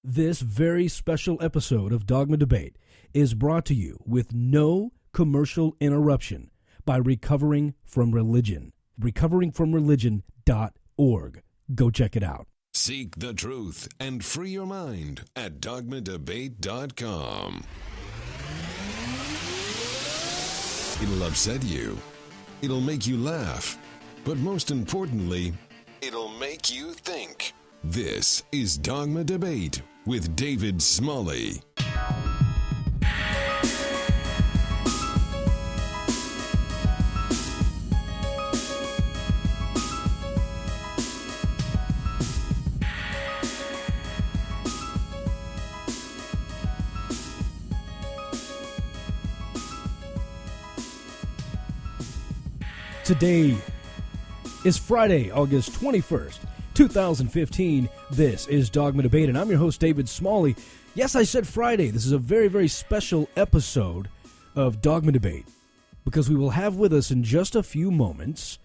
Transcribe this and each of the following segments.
This very special episode of Dogma Debate is brought to you with no commercial interruption by Recovering from Religion. RecoveringFromReligion.org. Go check it out. Seek the truth and free your mind at dogmadebate.com. It'll upset you. It'll make you laugh. But most importantly, it'll make you think. This is Dogma Debate with David Smalley. Today is Friday, August 21st, 2015. This is Dogma Debate, and I'm your host, David Smalley. Yes, I said Friday. This is a very, very special episode of Dogma Debate because we will have with us in just a few moments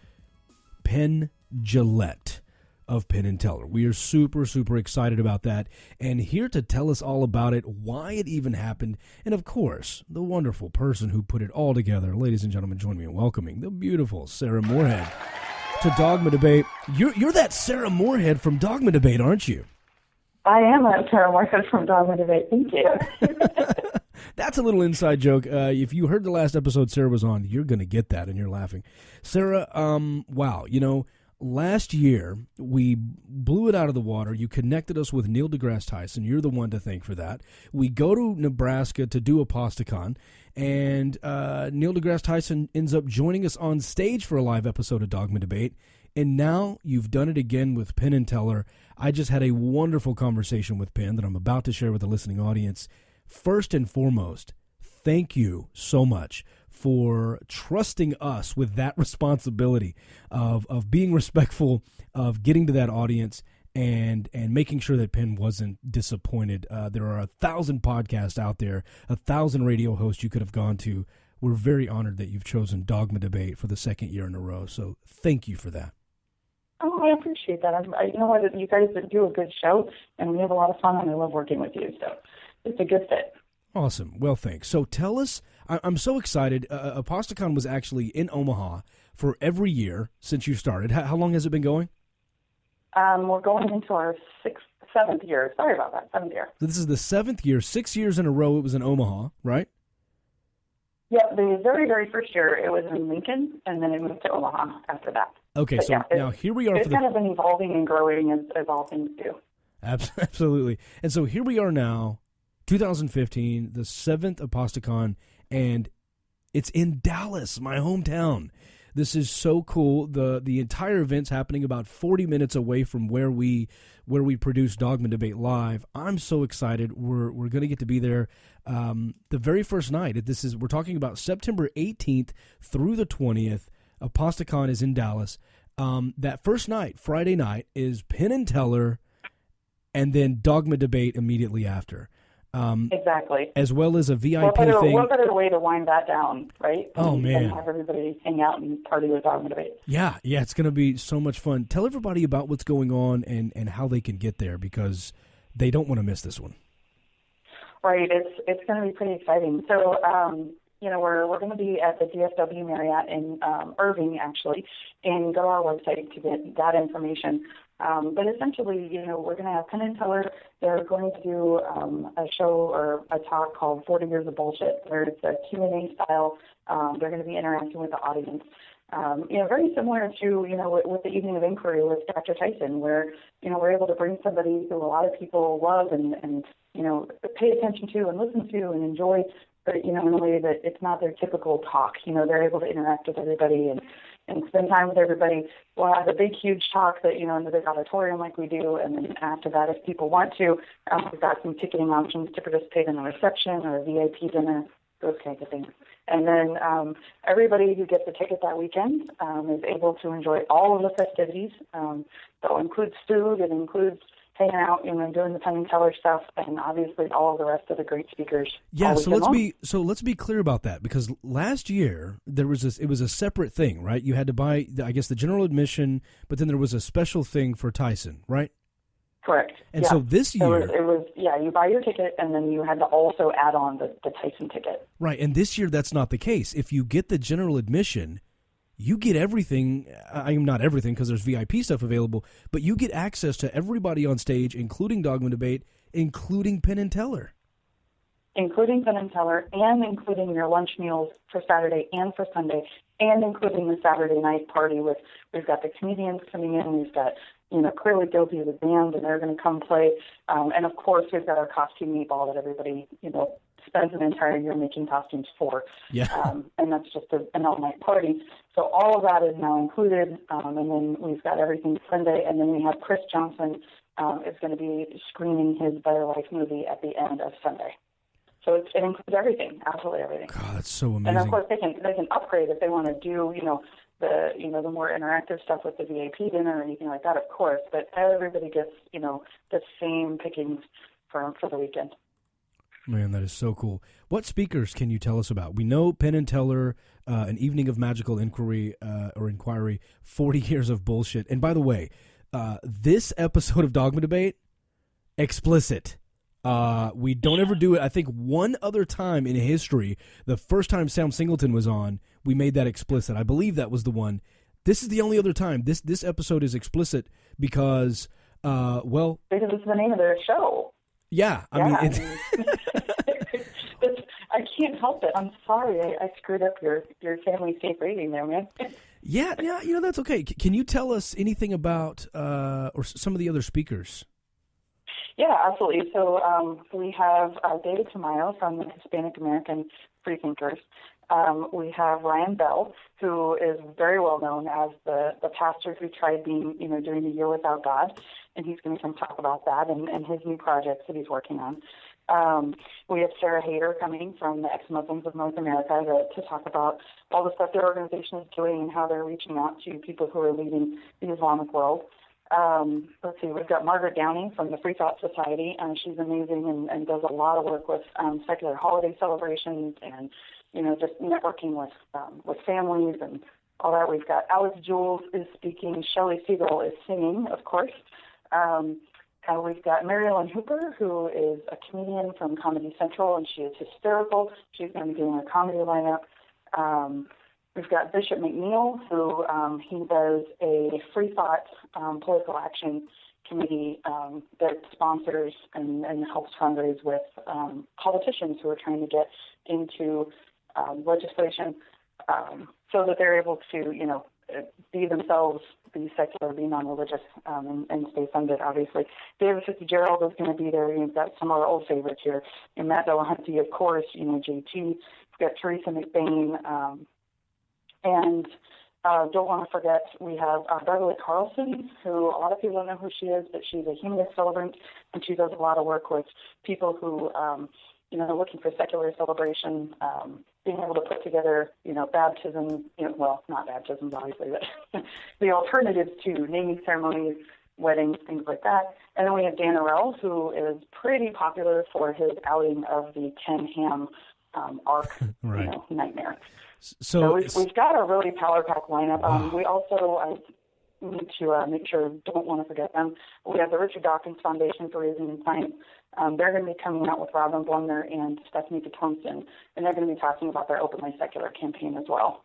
Penn Jillette of Penn & Teller. We are super, super excited about that, and here to tell us all about it, why it even happened, and of course, the wonderful person who put it all together. Ladies and gentlemen, join me in welcoming the beautiful Sarah Morehead to Dogma Debate. You're that Sarah Morehead from Dogma Debate, aren't you? I am that Sarah Morehead from Dogma Debate. Thank you. That's a little inside joke. If you heard the last episode Sarah was on, you're going to get that, and you're laughing. Sarah, wow, last year, we blew it out of the water. You connected us with Neil deGrasse Tyson. You're the one to thank for that. We go to Nebraska to do Apostacon, and Neil deGrasse Tyson ends up joining us on stage for a live episode of Dogma Debate. And now you've done it again with Penn & Teller. I just had a wonderful conversation with Penn that I'm about to share with the listening audience. First and foremost, thank you so much for trusting us with that responsibility of being respectful, of getting to that audience, and making sure that Penn wasn't disappointed. There are 1,000 podcasts out there, 1,000 radio hosts you could have gone to. We're very honored that you've chosen Dogma Debate for the second year in a row, so thank you for that. Oh, I appreciate that. You know what? You guys do a good show, and we have a lot of fun, and I love working with you, so it's a good fit. Awesome. Well, thanks. So tell us, I'm so excited. Apostacon was actually in Omaha for every year since you started. How long has it been going? We're going into our seventh year. Sorry about that, 7th year. So this is the 7th year. 6 years in a row it was in Omaha, right? Yeah, the very, very first year it was in Lincoln, and then it moved to Omaha after that. Okay, but so yeah, now here we are. It's kind of been evolving and growing as all things do. Absolutely. And so here we are now, 2015, the 7th Apostacon, and it's in Dallas, my hometown. This is so cool. The entire event's happening about 40 minutes away from where we produce Dogma Debate Live. I'm so excited. We're going to get to be there the very first night. We're talking about September 18th through the 20th. Apostacon is in Dallas. That first night, Friday night, is Penn & Teller, and then Dogma Debate immediately after. Exactly. As well as a VIP thing. What better way to wind that down, right? Oh, man. And have everybody hang out and party with Dogma Debate. Yeah, it's going to be so much fun. Tell everybody about what's going on and how they can get there, because they don't want to miss this one. Right. It's going to be pretty exciting. So, we're going to be at the DFW Marriott in Irving, actually, and go to our website to get that information. But essentially, we're going to have Penn & Teller. They're going to do a show or a talk called 40 Years of Bullshit, where it's a Q&A style. They're going to be interacting with the audience. Very similar to, with the Evening of Inquiry with Dr. Tyson, where, we're able to bring somebody who a lot of people love and pay attention to and listen to and enjoy, but, in a way that it's not their typical talk. They're able to interact with everybody and spend time with everybody. We'll have a big, huge talk that, in the big auditorium like we do, and then after that, if people want to, we've got some ticketing options to participate in a reception or a VIP dinner, those kinds of things. And then everybody who gets a ticket that weekend is able to enjoy all of the festivities. So it includes food, it includes hanging out, doing the Penn & Teller stuff, and obviously all of the rest of the great speakers. Yeah, so let's be clear about that, because last year it was a separate thing, right? You had to buy, I guess, the general admission, but then there was a special thing for Tyson, right? Correct. And so this year... It was, you buy your ticket, and then you had to also add on the Tyson ticket. Right, and this year that's not the case. If you get the general admission, you get everything. I mean, not everything, because there's VIP stuff available, but you get access to everybody on stage, including Dogma Debate, including Penn and Teller. Including Penn and Teller, and including your lunch meals for Saturday and for Sunday, and including the Saturday night party we've got the comedians coming in, we've got, Clearly Guilty, the band, and they're going to come play. And of course, we've got our costume meatball that everybody, spends an entire year making costumes for. Yeah. And that's just an all-night party. So all of that is now included. And then we've got everything Sunday. And then we have Chris Johnson is going to be screening his Better Life movie at the end of Sunday. So it includes everything, absolutely everything. God, that's so amazing. And of course, they can upgrade if they want to do, the more interactive stuff with the VIP dinner or anything like that, of course. But everybody gets, the same pickings for the weekend. Man, that is so cool. What speakers can you tell us about? We know Penn and Teller, An Evening of Magical Inquiry, 40 Years of Bullshit. And by the way, this episode of Dogma Debate, explicit. We don't ever do it. I think one other time in history, the first time Sam Singleton was on, we made that explicit. I believe that was the one. This is the only other time. This episode is explicit because, because it's the name of their show. Yeah, I mean, I can't help it. I'm sorry, I screwed up your family safe rating there, man. Yeah, that's okay. Can you tell us anything about or some of the other speakers? Yeah, absolutely. So we have David Tamayo from the Hispanic American Freethinkers. We have Ryan Bell, who is very well known as the pastor who tried being, during the Year Without God, and he's going to come talk about that and his new projects that he's working on. We have Sarah Hayter coming from the Ex-Muslims of North America to talk about all the stuff their organization is doing and how they're reaching out to people who are leading the Islamic world. Let's see, we've got Margaret Downey from the Free Thought Society. She's amazing and does a lot of work with secular holiday celebrations and, just networking with families and all that. We've got Alex Jules is speaking. Shelley Siegel is singing, of course. We've got Mary Ellen Hooper, who is a comedian from Comedy Central, and she is hysterical. She's going to be doing a comedy lineup. We've got Bishop McNeil, who he does a Free Thought political action committee that sponsors and helps fundraise with politicians who are trying to get into legislation so that they're able to, be themselves, be secular, be non-religious, and stay funded, obviously. David Fitzgerald is going to be there. You've got some of our old favorites here. And Matt Delahanty, of course, JT. We've got Teresa McBain, and don't want to forget, we have Beverly Carlson, who a lot of people don't know who she is, but she's a humanist celebrant, and she does a lot of work with people who, looking for secular celebration, being able to put together, baptism, not baptisms, obviously, but the alternatives to naming ceremonies, weddings, things like that. And then we have Dan Arell, who is pretty popular for his outing of the Ken Ham arc, right. Nightmare. So we've got a really power-packed lineup. Wow. We also need to make sure, don't want to forget them. We have the Richard Dawkins Foundation for Reason and Science. They're going to be coming out with Robin Blumner and Stephanie Thompson, and they're going to be talking about their Openly Secular campaign as well.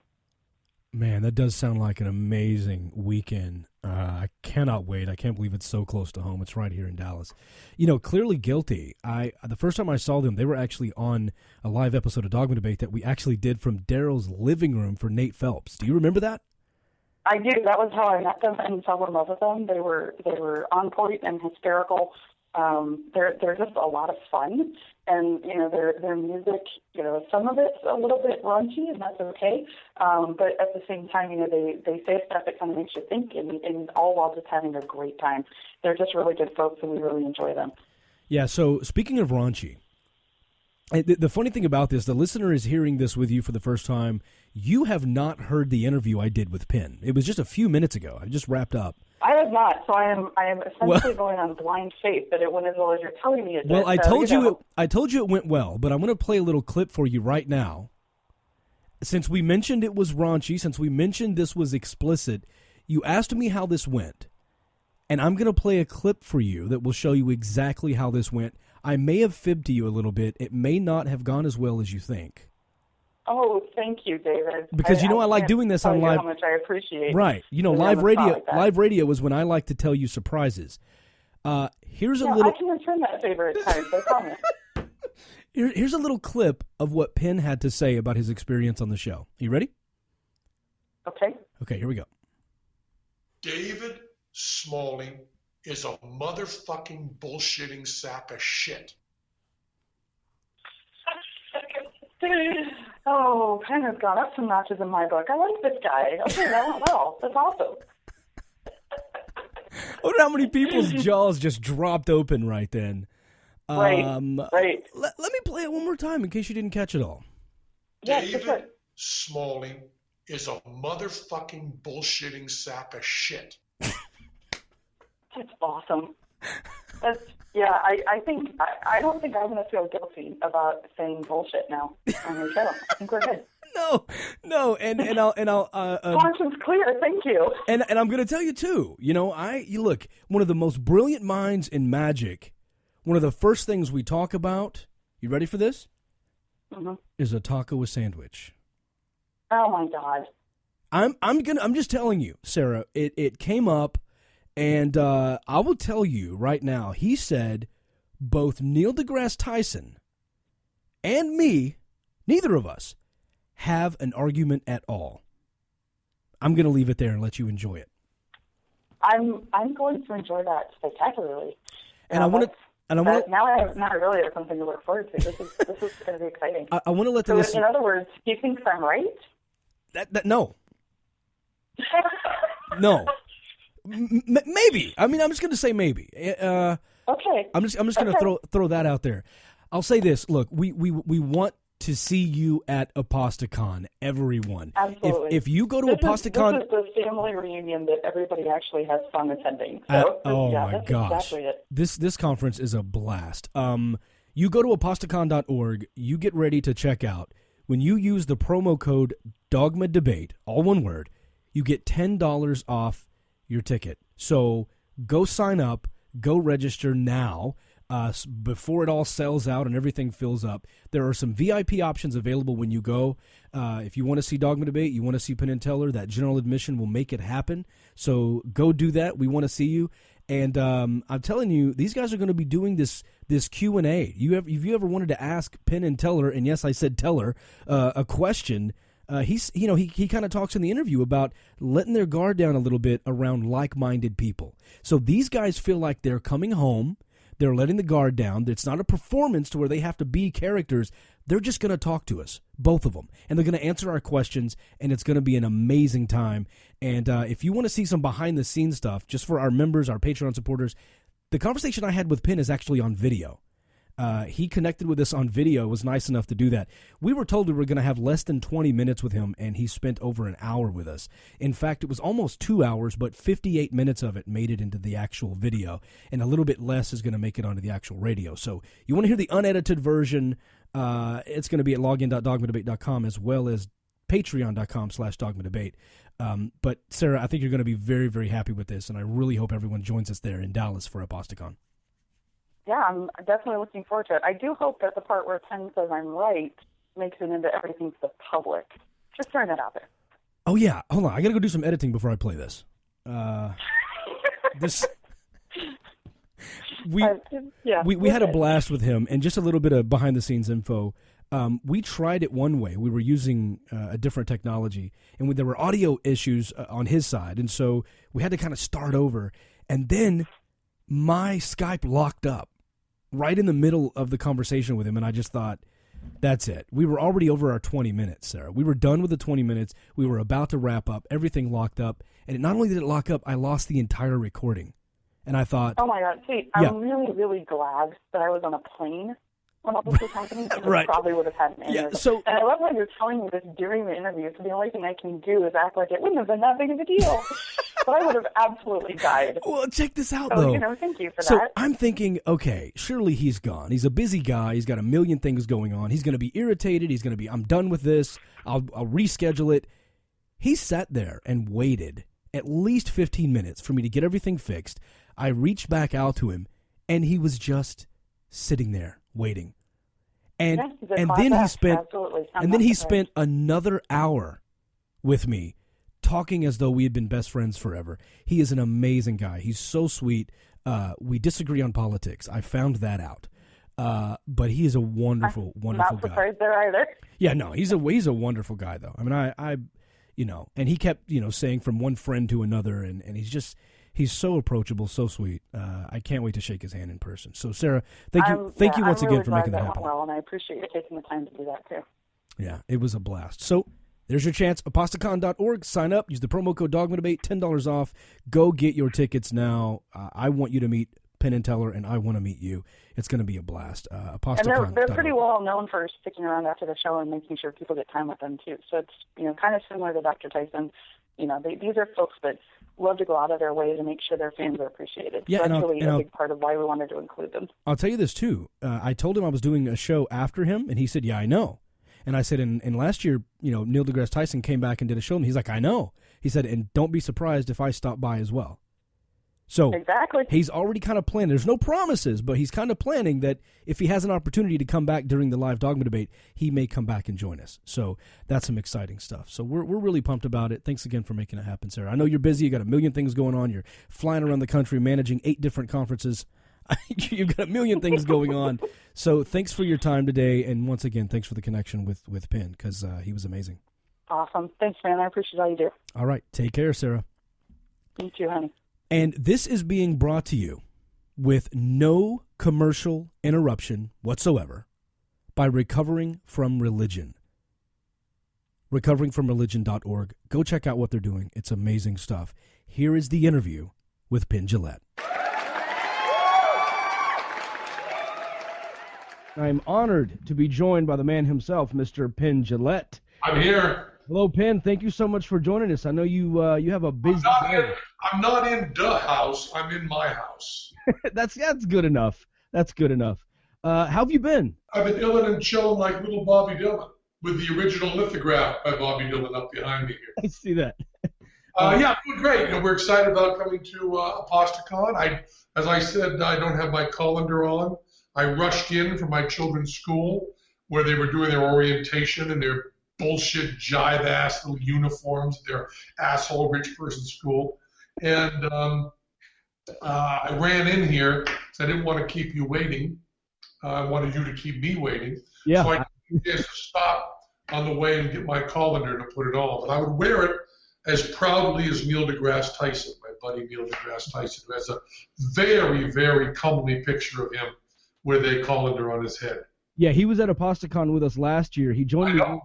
Man, that does sound like an amazing weekend. I cannot wait. I can't believe it's so close to home. It's right here in Dallas. Clearly Guilty. The first time I saw them, they were actually on a live episode of Dogma Debate that we actually did from Daryl's living room for Nate Phelps. Do you remember that? I do. That was how I met them and fell in love with them. They were on point and hysterical. They're just a lot of fun, and their music, some of it's a little bit raunchy, and that's okay. But at the same time, they say stuff that kind of makes you think, and all while just having a great time. They're just really good folks, and we really enjoy them. Yeah. So speaking of raunchy, the funny thing about this, the listener is hearing this with you for the first time. You have not heard the interview I did with Penn. It was just a few minutes ago. I just wrapped up. I have not, so I am essentially going on blind faith that it went as well as you're telling me it did. Well, I told you it went well, but I'm going to play a little clip for you right now. Since we mentioned it was raunchy, since we mentioned this was explicit, you asked me how this went. And I'm going to play a clip for you that will show you exactly how this went. I may have fibbed to you a little bit. It may not have gone as well as you think. Oh, thank you, David. Because I like doing this on live. How much I appreciate. Right. Live radio. Live radio is when I like to tell you surprises. Here's a little. I can return that favor at times. I promise. Here's a little clip of what Penn had to say about his experience on the show. You ready? Okay. Okay. Here we go. David Smalling is a motherfucking bullshitting sack of shit. Oh, Penn has gone up some notches in my book. I like this guy. Okay, that went well. That's awesome. I wonder how many people's jaws just dropped open right then. Right. Let me play it one more time in case you didn't catch it all. Yes, David Smalling is a motherfucking bullshitting sack of shit. That's awesome. I don't think I'm going to feel guilty about saying bullshit now on your show. I think we're good. No, and I'll conscience clear. Thank you. And I'm going to tell you too. You look, one of the most brilliant minds in magic. One of the first things we talk about. You ready for this? Mm-hmm. Is a taco a sandwich? Oh my God. I'm just telling you, Sarah. It came up. And I will tell you right now, he said both Neil deGrasse Tyson and me, neither of us, have an argument at all. I'm going to leave it there and let you enjoy it. I'm going to enjoy that spectacularly. And I want to. Now I really have something to look forward to. This is going to be exciting. I want to let the in other words, do you think I'm right? No. No. Maybe. I mean, I'm just going to say maybe. Okay. I'm just going to throw that out there. I'll say this. Look, we want to see you at Apostacon, everyone. Absolutely. If you go to Apostacon, this is the family reunion that everybody actually has fun attending. So, my gosh, exactly it. This conference is a blast. You go to apostacon.org. You get ready to check out. When you use the promo code Dogma Debate, all one word, you get $10 off your ticket. So go sign up, go register now before it all sells out and everything fills up. There are some VIP options available when you go. If you want to see Dogma Debate, you want to see Penn and Teller, that general admission will make it happen. So go do that. We want to see you. And I'm telling you, these guys are going to be doing this Q&A. If you ever wanted to ask Penn and Teller, and yes, I said Teller, a question, he kind of talks in the interview about letting their guard down a little bit around like-minded people. So these guys feel like they're coming home. They're letting the guard down. It's not a performance to where they have to be characters. They're just going to talk to us, both of them. And they're going to answer our questions, and it's going to be an amazing time. And if you want to see some behind-the-scenes stuff, just for our members, our Patreon supporters, the conversation I had with Penn is actually on video. He connected with us on video, was nice enough to do that. We were told we were going to have less than 20 minutes with him, and he spent over an hour with us. In fact, it was almost 2 hours, but 58 minutes of it made it into the actual video, and a little bit less is going to make it onto the actual radio. So you want to hear the unedited version, it's going to be at login.dogmadebate.com as well as patreon.com/dogmadebate. But Sarah, I think you're going to be very, very happy with this, and I really hope everyone joins us there in Dallas for Apostacon. Yeah, I'm definitely looking forward to it. I do hope that the part where Penn says I'm right makes it into everything to the public. Just throwing that out there. Oh, yeah. Hold on. I got to go do some editing before I play this. We had a blast with him, and just a little bit of behind-the-scenes info. We tried it one way. We were using a different technology, and there were audio issues on his side, and so we had to kind of start over. And then my Skype locked up right in the middle of the conversation with him, and I just thought, that's it. We were already over our 20 minutes, Sarah. We were done with the 20 minutes. We were about to wrap up. Everything locked up, and not only did it lock up, I lost the entire recording. And I thought, oh my God, see, I'm really, really glad that I was on a plane when all this was happening, because right. I probably would have had an interview. Yeah, so, and I love how you're telling me this during the interview, so the only thing I can do is act like it wouldn't have been that big of a deal. But I would have absolutely died. Well, check this out, though. Thank you for that. So I'm thinking, okay, surely he's gone. He's a busy guy. He's got a million things going on. He's going to be irritated. He's going to be, I'm done with this. I'll reschedule it. He sat there and waited at least 15 minutes for me to get everything fixed. I reached back out to him, and he was just sitting there waiting. And then he spent another hour with me talking as though we had been best friends forever. He is an amazing guy. He's so sweet. We disagree on politics. I found that out. But he is a wonderful, wonderful guy. Not surprised there either. Yeah, no, he's a wonderful guy though. I mean, I and he kept, saying from one friend to another, and he's so approachable, so sweet. I can't wait to shake his hand in person. So Sarah, thank you once again for making that happen. Well, and I appreciate you taking the time to do that too. Yeah, it was a blast. So there's your chance. Apostacon.org. Sign up. Use the promo code Dogma Debate. $10 off. Go get your tickets now. I want you to meet Penn and Teller, and I want to meet you. It's going to be a blast. Apostacon. And they're pretty well known for sticking around after the show and making sure people get time with them too. So it's kind of similar to Dr. Tyson. These are folks that love to go out of their way to make sure their fans are appreciated. Yeah, so that's really a big part of why we wanted to include them. I'll tell you this too. I told him I was doing a show after him, and he said, "Yeah, I know." And I said, and last year, Neil deGrasse Tyson came back and did a show, and he's like, "I know." He said, "And don't be surprised if I stop by as well." So exactly. He's already kind of planning. There's no promises, but he's kind of planning that if he has an opportunity to come back during the live Dogma Debate, he may come back and join us. So that's some exciting stuff. So we're really pumped about it. Thanks again for making it happen, Sarah. I know you're busy. You got a million things going on. You're flying around the country, managing 8 different conferences. You've got a million things going on. So thanks for your time today. And once again, thanks for the connection with Penn, because he was amazing. Awesome. Thanks, man. I appreciate all you do. All right. Take care, Sarah. You too, honey. And this is being brought to you with no commercial interruption whatsoever by Recovering From Religion. recoveringfromreligion.org. Go check out what they're doing. It's amazing stuff. Here is the interview with Penn Jillette. I'm honored to be joined by the man himself, Mr. Penn Jillette. I'm here. Hello, Penn. Thank you so much for joining us. I know you have a busy day. I'm not in the house. I'm in my house. That's good enough. That's good enough. How have you been? I've been illin' and chillin' like little Bobby Dylan with the original lithograph by Bobby Dylan up behind me here. I see that. Yeah, doing great. We're excited about coming to Apostacon. As I said, I don't have my colander on. I rushed in from my children's school where they were doing their orientation in their bullshit jive-ass little uniforms at their asshole rich person school. And I ran in here because I didn't want to keep you waiting. I wanted you to keep me waiting. Yeah. So I just stop on the way and get my colander to put it on. But I would wear it as proudly as Neil deGrasse Tyson, my buddy Neil deGrasse Tyson, who has a very, very comely picture of him with a colander on his head. Yeah, he was at Apostacon with us last year. He joined me.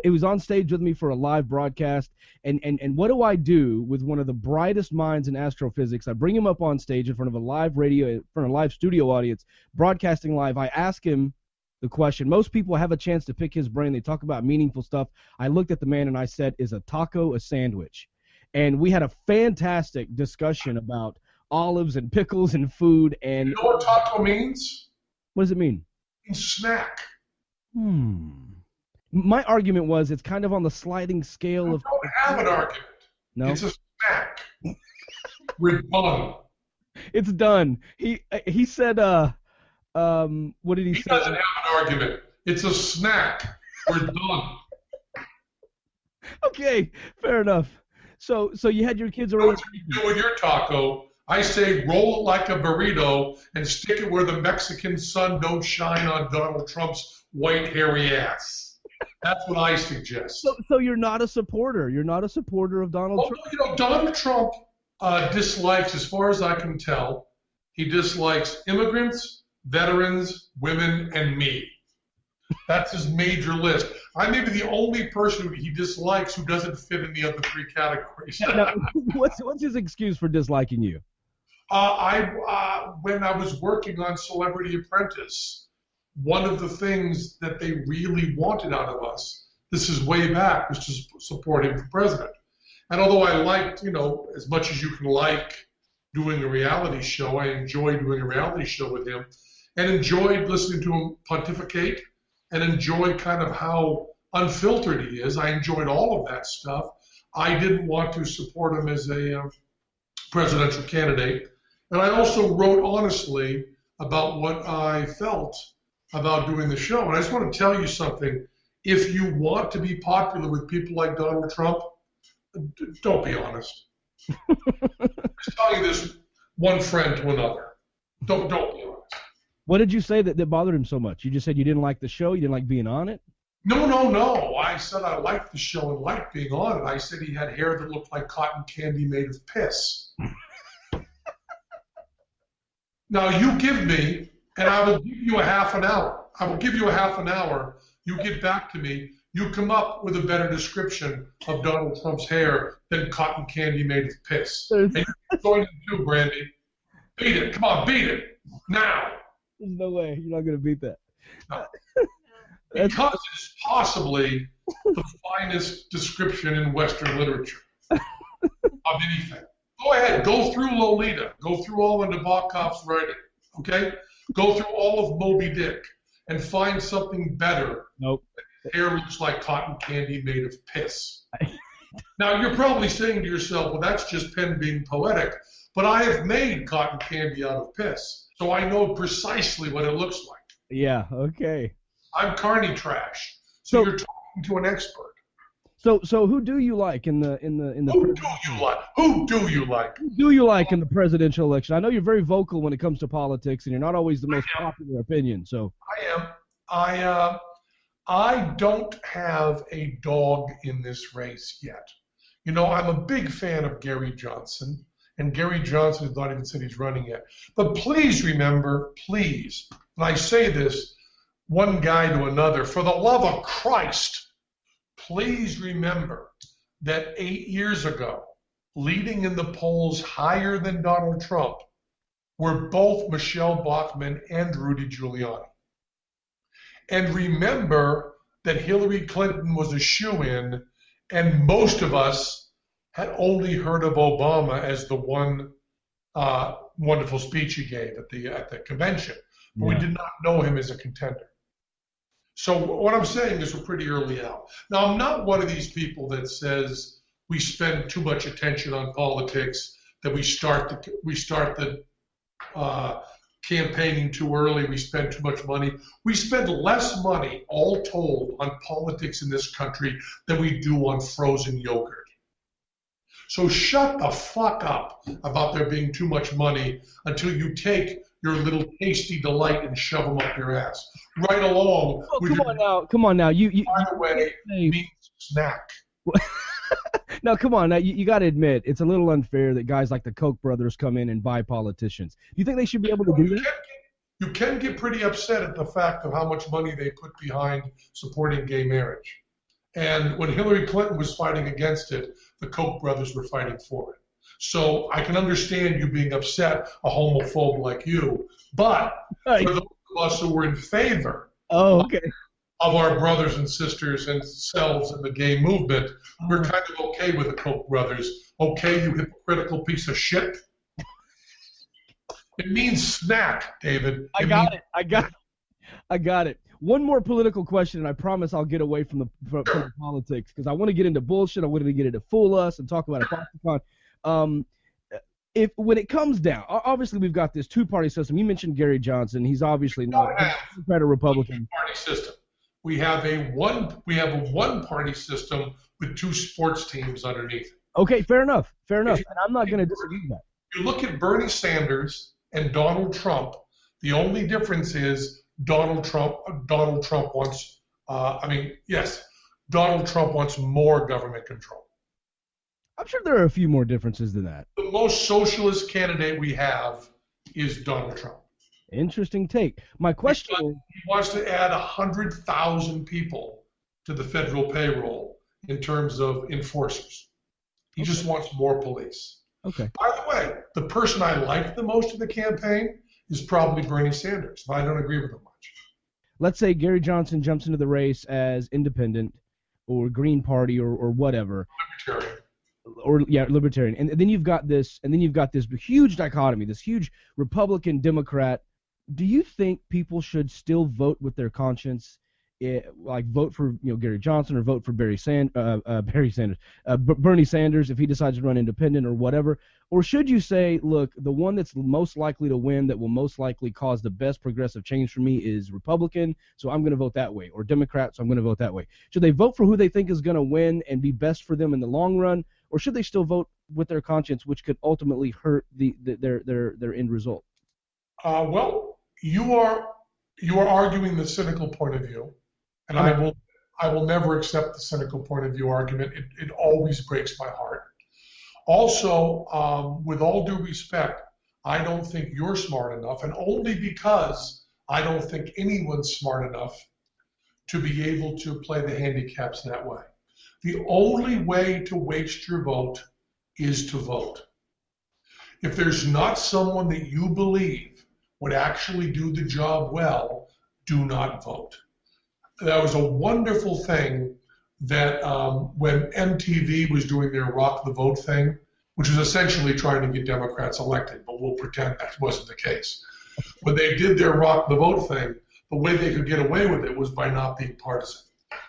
It was on stage with me for a live broadcast. And what do I do with one of the brightest minds in astrophysics? I bring him up on stage in front of a live radio, in front of a live studio audience, broadcasting live. I ask him the question. Most people have a chance to pick his brain. They talk about meaningful stuff. I looked at the man and I said, "Is a taco a sandwich?" And we had a fantastic discussion about olives and pickles and food. And you know what taco means? What does it mean? It means snack. My argument was it's kind of on the sliding scale of. I don't have an argument. No. It's a snack. We're done. It's done. He said what did he say? He doesn't have an argument. It's a snack. We're done. Okay, fair enough. So you had your kids already. What you do with your taco? I say roll it like a burrito and stick it where the Mexican sun don't shine on Donald Trump's white hairy ass. That's what I suggest. So you're not a supporter. You're not a supporter of Donald Trump. Donald Trump dislikes, as far as I can tell, he dislikes immigrants, veterans, women, and me. That's his major list. I may be the only person he dislikes who doesn't fit in the other 3 categories. Now, what's his excuse for disliking you? When I was working on Celebrity Apprentice, one of the things that they really wanted out of us, this is way back, was to support him for president. And although I liked, as much as you can like doing a reality show, I enjoyed doing a reality show with him and enjoyed listening to him pontificate and enjoyed kind of how unfiltered he is. I enjoyed all of that stuff. I didn't want to support him as a presidential candidate. And I also wrote honestly about what I felt about doing the show. And I just want to tell you something. If you want to be popular with people like Donald Trump, don't be honest. I'm just telling you this one friend to another. Don't be honest. What did you say that bothered him so much? You just said you didn't like the show? You didn't like being on it? No. I said I liked the show and liked being on it. I said he had hair that looked like cotton candy made of piss. Now you give me, and I will give you a half an hour. You get back to me. You come up with a better description of Donald Trump's hair than cotton candy made of piss. And you're going to do, Brandy. Beat it. Come on, beat it. Now. There's no way. You're not going to beat that. No. Because it's possibly the finest description in Western literature of anything. Go ahead. Go through Lolita. Go through all of Nabokov's writing. Okay? Go through all of Moby Dick and find something better. Nope. Hair looks like cotton candy made of piss. Now, you're probably saying to yourself, well, that's just Penn being poetic. But I have made cotton candy out of piss, so I know precisely what it looks like. Yeah, okay. I'm carny trash. So you're talking to an expert. So who do you like in the Who do you like? Who do you like in the presidential election? I know you're very vocal when it comes to politics, and you're not always the most popular opinion. So I am. I don't have a dog in this race yet. You know, I'm a big fan of Gary Johnson, and Gary Johnson has not even said he's running yet. But please remember, please, and I say this one guy to another, for the love of Christ, please remember that 8 years ago, leading in the polls higher than Donald Trump, were both Michelle Bachmann and Rudy Giuliani. And remember that Hillary Clinton was a shoo-in, and most of us had only heard of Obama as the one wonderful speech he gave at the convention. But we did not know him as a contender. So what I'm saying is we're pretty early out. Now, I'm not one of these people that says we spend too much attention on politics, that we start the campaigning too early, we spend too much money. We spend less money, all told, on politics in this country than we do on frozen yogurt. So shut the fuck up about there being too much money until you take your little tasty delight and shove them up your ass. Right along. Come on now. You by the way, means snack. Now, come on. Now, you got to admit, it's a little unfair that guys like the Koch brothers come in and buy politicians. Do you think they should be able to do that? You can get pretty upset at the fact of how much money they put behind supporting gay marriage. And when Hillary Clinton was fighting against it, the Koch brothers were fighting for it. So I can understand you being upset, a homophobe like you. But for those of us who were in favor of our brothers and sisters and selves in the gay movement, we're kind of okay with the Koch brothers. Okay, you hypocritical piece of shit. It means snack, David. I got it. One more political question, and I promise I'll get away from the politics, because I want to get into bullshit. I want to get into Fool Us and talk about Apostacon. When it comes down, obviously we've got this two-party system. You mentioned Gary Johnson. He's obviously not a Republican. Party system. We have a one-party system with two sports teams underneath. Okay, fair enough. And I'm not going to disagree with that. You look at Bernie Sanders and Donald Trump. The only difference is Donald Trump wants. Donald Trump wants more government control. I'm sure there are a few more differences than that. The most socialist candidate we have is Donald Trump. Interesting take. My question is, he wants to add 100,000 people to the federal payroll in terms of enforcers. He just wants more police. Okay. By the way, the person I like the most in the campaign is probably Bernie Sanders, but I don't agree with him much. Let's say Gary Johnson jumps into the race as independent or Green Party or whatever. Libertarian. And then you've got this huge dichotomy, this huge Republican Democrat. Do you think people should still vote with their conscience like vote for Gary Johnson or vote for Bernie Sanders, Bernie Sanders if he decides to run independent or whatever? Or should you say, look, the one that's most likely to win, that will most likely cause the best progressive change for me is Republican, so I'm going to vote that way, or Democrat, so I'm going to vote that way? Should they vote for who they think is going to win and be best for them in the long run, or should they still vote with their conscience, which could ultimately hurt their end result? Well, you are arguing the cynical point of view, and I will never accept the cynical point of view argument. It always breaks my heart. Also, with all due respect, I don't think you're smart enough, and only because I don't think anyone's smart enough to be able to play the handicaps that way. The only way to waste your vote is to vote. If there's not someone that you believe would actually do the job well, do not vote. That was a wonderful thing that when MTV was doing their Rock the Vote thing, which was essentially trying to get Democrats elected, but we'll pretend that wasn't the case. When they did their Rock the Vote thing, the way they could get away with it was by not being partisan.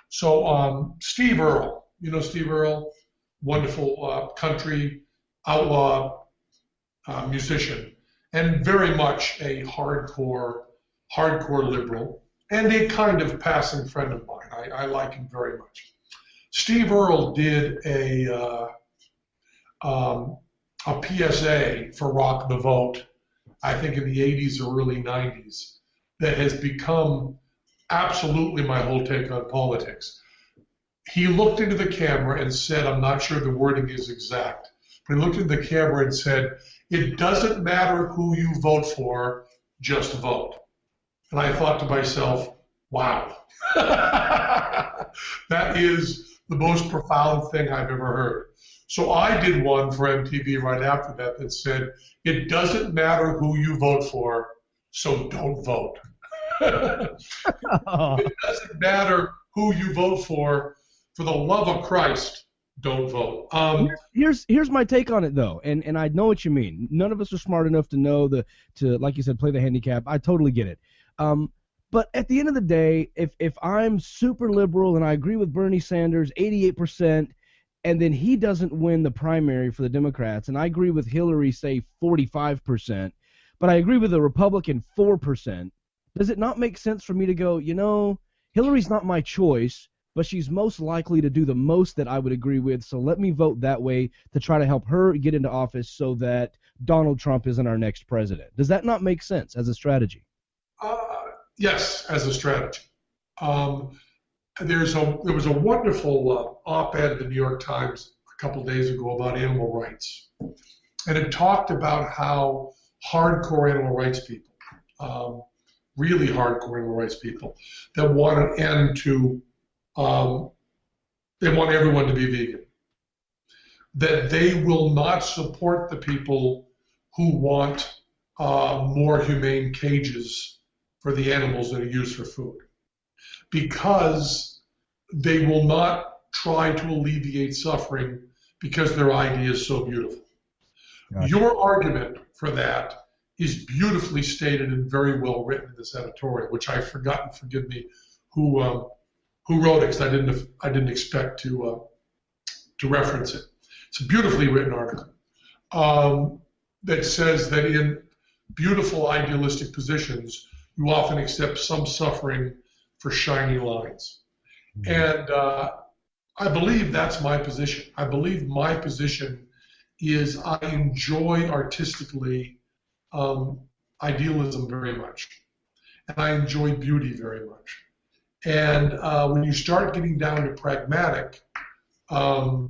So Steve Earle, Steve Earle, wonderful country outlaw musician, and very much a hardcore liberal, and a kind of passing friend of mine. I like him very much. Steve Earle did a PSA for Rock the Vote, I think in the 80s or early 90s, that has become absolutely my whole take on politics. He looked into the camera and said, I'm not sure the wording is exact, but he looked into the camera and said, it doesn't matter who you vote for, just vote. And I thought to myself, wow, that is the most profound thing I've ever heard. So I did one for MTV right after that said, it doesn't matter who you vote for, so don't vote. It doesn't matter who you vote for the love of Christ, don't vote. Here's my take on it, though, and I know what you mean. None of us are smart enough to know to like you said, play the handicap. I totally get it. But at the end of the day, if I'm super liberal and I agree with Bernie Sanders 88%, and then he doesn't win the primary for the Democrats, and I agree with Hillary, say 45%, but I agree with the Republican 4%, does it not make sense for me to go, Hillary's not my choice, but she's most likely to do the most that I would agree with, so let me vote that way to try to help her get into office so that Donald Trump isn't our next president? Does that not make sense as a strategy? Yes, as a strategy. There was a wonderful op-ed in the New York Times a couple of days ago about animal rights, and it talked about how hardcore animal rights people, really hardcore animal rights people, that want an end to, they want everyone to be vegan, that they will not support the people who want more humane cages for the animals that are used for food, because they will not try to alleviate suffering because their idea is so beautiful. Gotcha. Your argument for that is beautifully stated and very well written in this editorial, which I've forgotten, forgive me, who wrote it, because I didn't expect to reference it. It's a beautifully written article that says that in beautiful idealistic positions, you often accept some suffering for shiny lines. Mm-hmm. And I believe that's my position. I believe my position is I enjoy artistically idealism very much. And I enjoy beauty very much. And when you start getting down to pragmatic, that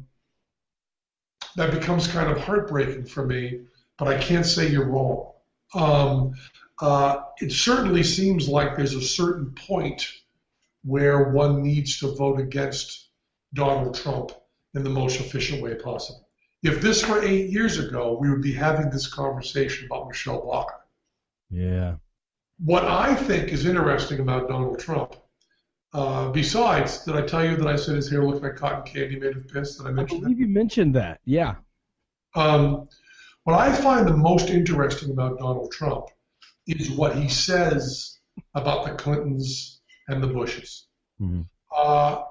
becomes kind of heartbreaking for me, but I can't say you're wrong. It certainly seems like there's a certain point where one needs to vote against Donald Trump in the most efficient way possible. If this were 8 years ago, we would be having this conversation about Michelle Bachmann. Yeah. What I think is interesting about Donald Trump, besides, did I tell you that I said his hair looked like cotton candy made of piss? Did I mention that? I believe you mentioned that, yeah. What I find the most interesting about Donald Trump is what he says about the Clintons and the Bushes. Mm-hmm.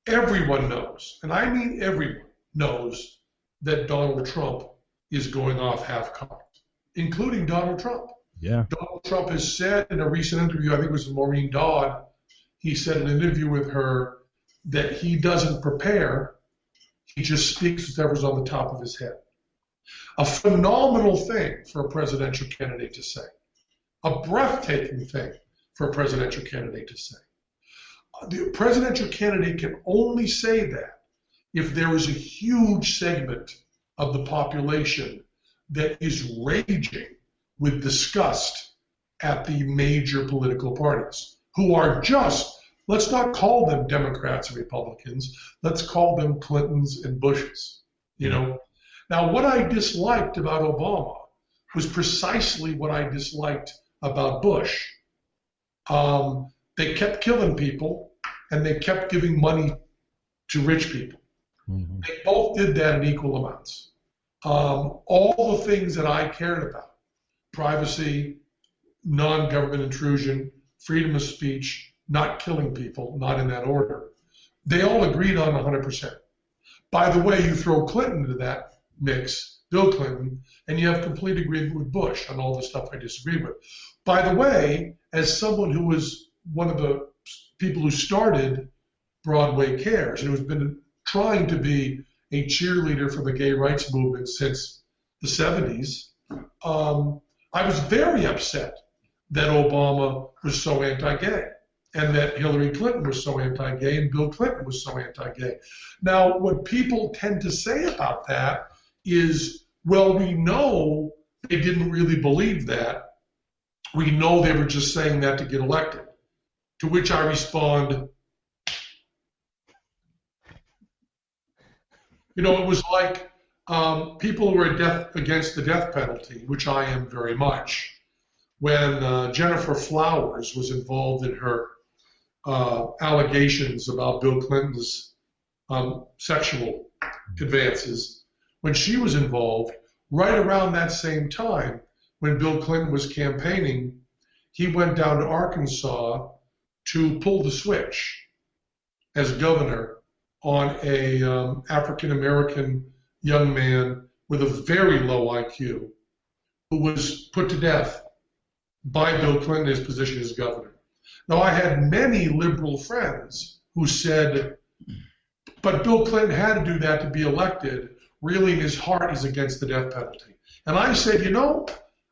Everyone knows, and I mean everyone knows, that Donald Trump is going off half-cocked, including Donald Trump. Yeah. Donald Trump has said in a recent interview, I think it was with Maureen Dodd, he said in an interview with her that he doesn't prepare, he just speaks whatever's on the top of his head. A phenomenal thing for a presidential candidate to say. A breathtaking thing for a presidential candidate to say. The presidential candidate can only say that if there is a huge segment of the population that is raging with disgust at the major political parties, who are just, let's not call them Democrats and Republicans, let's call them Clintons and Bushes. You know? Now, what I disliked about Obama was precisely what I disliked about Bush. They kept killing people, and they kept giving money to rich people. Mm-hmm. They both did that in equal amounts. All the things that I cared about, privacy, non-government intrusion, freedom of speech, not killing people, not in that order, they all agreed on 100%. By the way, you throw Clinton into that mix, Bill Clinton, and you have complete agreement with Bush on all the stuff I disagree with. By the way, as someone who was one of the people who started Broadway Cares, and who's been trying to be a cheerleader for the gay rights movement since the 70s, I was very upset that Obama was so anti-gay, and that Hillary Clinton was so anti-gay, and Bill Clinton was so anti-gay. Now, what people tend to say about that is, well, we know they didn't really believe that. We know they were just saying that to get elected. To which I respond, you know, it was like people who are against the death penalty, which I am very much, when Jennifer Flowers was involved in her allegations about Bill Clinton's sexual advances. When she was involved, right around that same time, when Bill Clinton was campaigning, he went down to Arkansas to pull the switch as governor on a African-American young man with a very low IQ who was put to death by Bill Clinton in his position as governor. Now, I had many liberal friends who said, but Bill Clinton had to do that to be elected. Really, in his heart, he's against the death penalty. And I said, you know,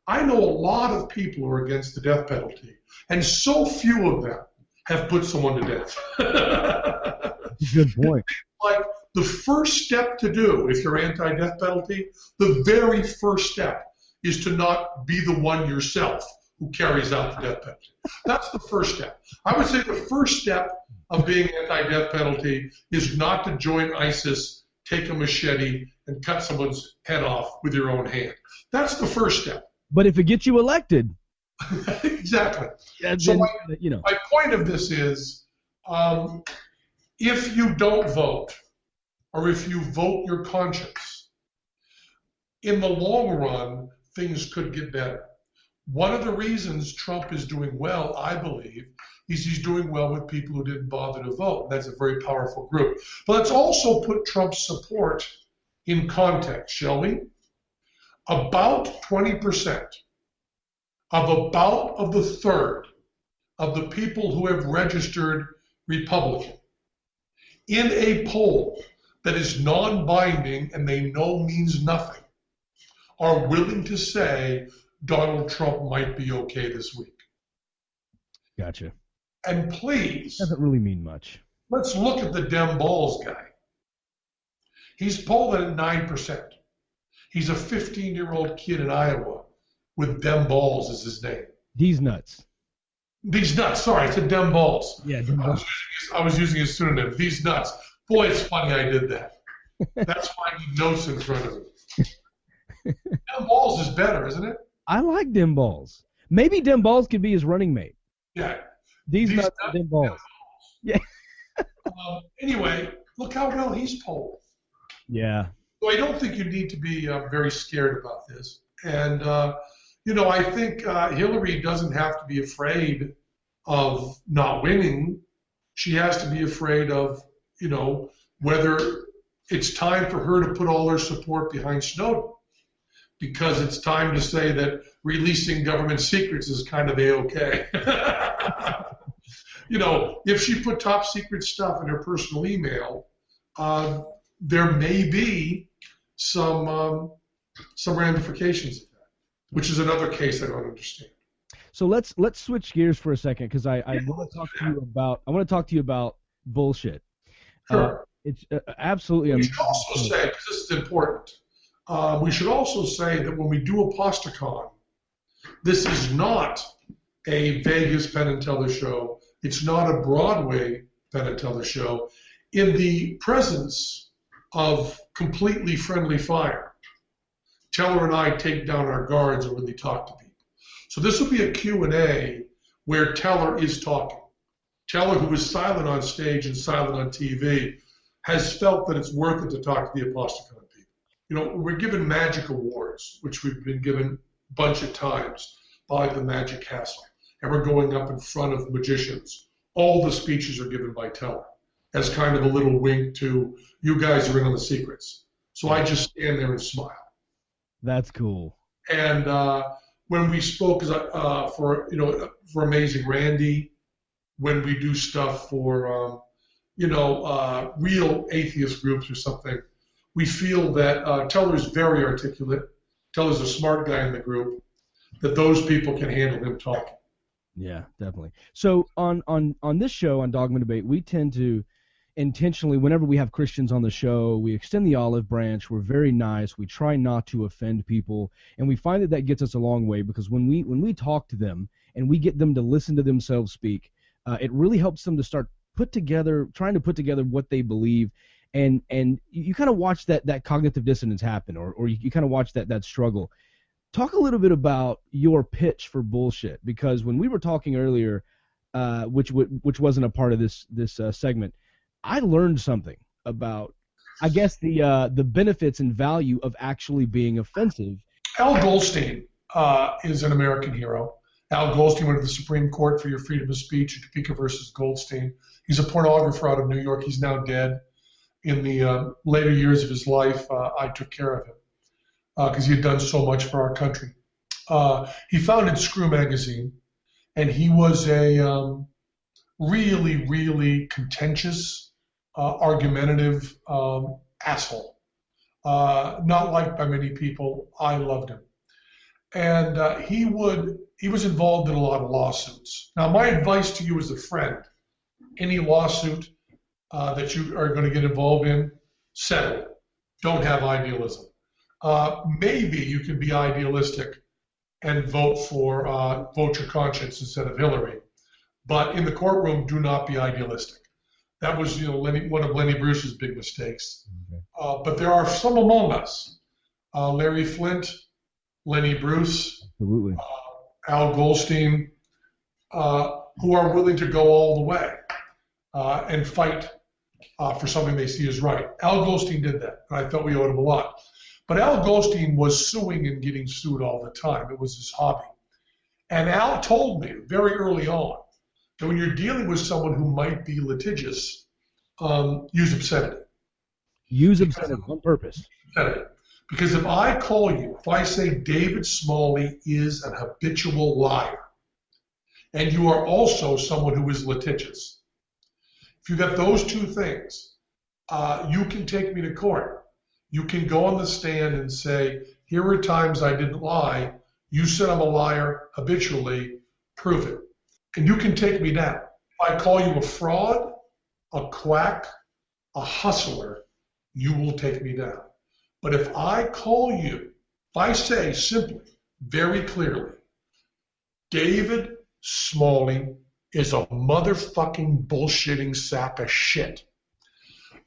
I know a lot of people who are against the death penalty, and so few of them have put someone to death. Good point. Like, the first step to do, if you're anti-death penalty, the very first step is to not be the one yourself who carries out the death penalty. That's the first step. I would say the first step of being anti-death penalty is not to join ISIS, take a machete, and cut someone's head off with your own hand. That's the first step. But if it gets you elected. Exactly. Yeah, so then, my point of this is, if you don't vote, or if you vote your conscience, in the long run, things could get better. One of the reasons Trump is doing well, I believe, is he's doing well with people who didn't bother to vote. That's a very powerful group. But let's also put Trump's support in context, shall we? About 20%, of the third of the people who have registered Republican in a poll that is non-binding and they know means nothing, are willing to say Donald Trump might be okay this week. Gotcha. And please, doesn't really mean much. Let's look at the Dem Balls guy. He's polled at 9%. He's a 15-year-old kid in Iowa with Dem Balls as his name. These nuts. These nuts. Sorry, I said Dem Balls. Yeah, Dem Balls. I was using his pseudonym. These nuts. Boy, it's funny I did that. That's why I need notes in front of me. Dem Balls is better, isn't it? I like Dem Balls. Maybe Dem Balls could be his running mate. Yeah. These nuts are Dem Balls. Yeah. Anyway, look how well he's polled. Yeah. So I don't think you need to be very scared about this. And, I think Hillary doesn't have to be afraid of not winning. She has to be afraid of, whether it's time for her to put all her support behind Snowden, because it's time to say that releasing government secrets is kind of A-okay. If she put top secret stuff in her personal email, there may be some ramifications of that, which is another case I don't understand. So let's switch gears for a second, because I want to talk to you about bullshit. Sure. It's absolutely. We should also say, because this is important, we should also say that when we do Apostacon, this is not a Vegas Penn and Teller show. It's not a Broadway Penn and Teller show. In the presence of completely friendly fire, Teller and I take down our guards and really talk to people. So this will be a Q&A where Teller is talking. Teller, who is silent on stage and silent on TV, has felt that it's worth it to talk to the Apostacon people. We're given magic awards, which we've been given a bunch of times by the Magic Castle. And we're going up in front of magicians. All the speeches are given by Teller as kind of a little wink to, you guys are in on the secrets. So I just stand there and smile. That's cool. And when we spoke for Amazing Randy, when we do stuff for real atheist groups or something, we feel that Teller's very articulate. Teller's a smart guy in the group. That those people can handle him talking. Yeah, definitely. So on this show, on Dogma Debate, we tend to intentionally, whenever we have Christians on the show, we extend the olive branch. We're very nice. We try not to offend people, and we find that gets us a long way, because when we talk to them and we get them to listen to themselves speak, it really helps them to start trying to put together what they believe, and you kind of watch that cognitive dissonance happen, or you kind of watch that struggle. Talk a little bit about your pitch for bullshit, because when we were talking earlier, which wasn't a part of this segment, I learned something about, I guess, the benefits and value of actually being offensive. Al Goldstein is an American hero. Al Goldstein went to the Supreme Court for your freedom of speech, Topeka versus Goldstein. He's a pornographer out of New York. He's now dead. In the later years of his life, I took care of him because he had done so much for our country. He founded Screw Magazine, and he was a really, really contentious, argumentative asshole. Not liked by many people. I loved him. And he was involved in a lot of lawsuits. Now, my advice to you as a friend, any lawsuit that you are going to get involved in, settle it. Don't have idealism. Maybe you can be idealistic and vote your conscience instead of Hillary. But in the courtroom, do not be idealistic. That was, one of Lenny Bruce's big mistakes. Okay. But there are some among us, Larry Flint, Lenny Bruce, absolutely, Al Goldstein, who are willing to go all the way and fight for something they see as right. Al Goldstein did that, and I thought we owed him a lot. But Al Goldstein was suing and getting sued all the time. It was his hobby. And Al told me very early on that when you're dealing with someone who might be litigious, use obscenity. Use obscenity on purpose. Because if I call you, if I say David Smalley is an habitual liar, and you are also someone who is litigious, if you got those two things, you can take me to court. You can go on the stand and say, here are times I didn't lie. You said I'm a liar habitually. Prove it. And you can take me down. If I call you a fraud, a quack, a hustler, you will take me down. But if I call you, if I say simply, very clearly, David Smalley is a motherfucking bullshitting sack of shit,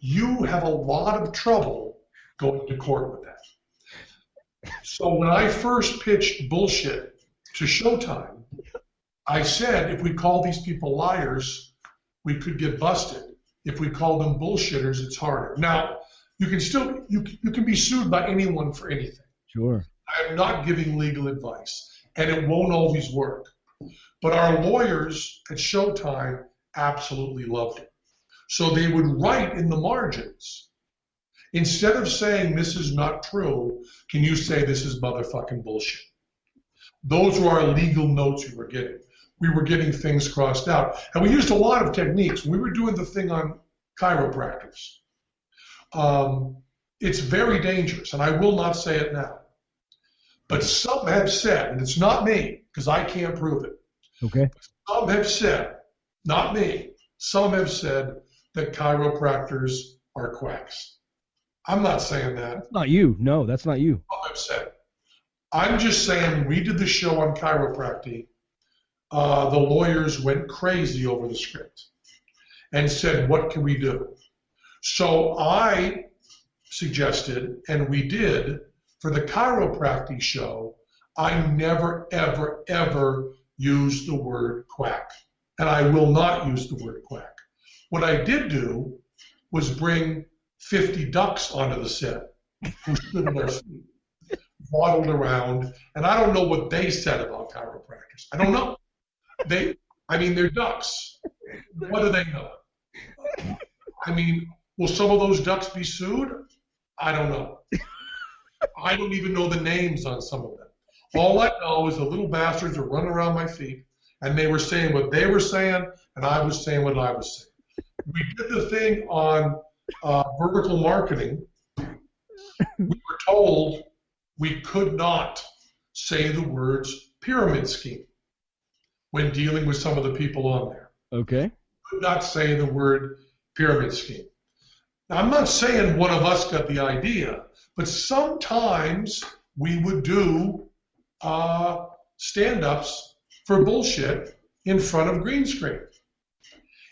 you have a lot of trouble going to court with that. So when I first pitched bullshit to Showtime, I said if we call these people liars, we could get busted. If we call them bullshitters, it's harder. Now, you can be sued by anyone for anything. Sure. I am not giving legal advice, and it won't always work. But our lawyers at Showtime absolutely loved it. So they would write in the margins, instead of saying this is not true, can you say this is motherfucking bullshit? Those were our legal notes we were getting. We were getting things crossed out. And we used a lot of techniques. We were doing the thing on chiropractors. It's very dangerous, and I will not say it now. But some have said, and it's not me, because I can't prove it. Okay. Some have said, not me, some have said that chiropractors are quacks. I'm not saying that. That's not you. No, that's not you. Some have said. I'm just saying we did the show on chiropractic. The lawyers went crazy over the script and said, what can we do? So I suggested, and we did, for the chiropractic show, I never, ever, ever use the word quack. And I will not use the word quack. What I did do was bring 50 ducks onto the set who stood on their feet, waddled around, and I don't know what they said about chiropractors. I don't know. They're ducks. What do they know? I mean, will some of those ducks be sued? I don't know. I don't even know the names on some of them. All I know is the little bastards were running around my feet, and they were saying what they were saying, and I was saying what I was saying. We did the thing on vertical marketing. We were told we could not say the words pyramid scheme when dealing with some of the people on there. Okay. Could not say the word pyramid scheme. Now, I'm not saying one of us got the idea, but sometimes we would do stand-ups for bullshit in front of green screen.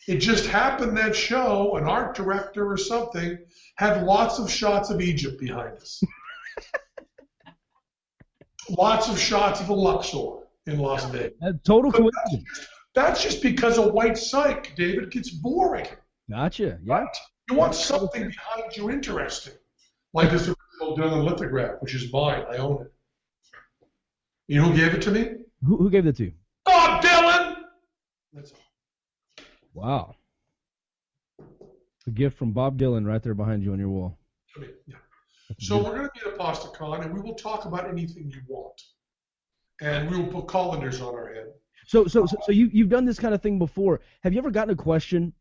It just happened that show, an art director or something, had lots of shots of Egypt behind us. Lots of shots of the Luxor in Las Vegas. Total coincidence. That's just because a white psych, David, gets boring. Gotcha. Yeah. Right? You want something behind you interesting. Like this original Dylan lithograph, which is mine. I own it. You know who gave it to me? Who gave that to you? Bob Dylan! That's all. Wow. A gift from Bob Dylan right there behind you on your wall. Yeah. So we're going to be at Apostacon, and we will talk about anything you want. And we will put colanders on our head. So you've done this kind of thing before. Have you ever gotten a question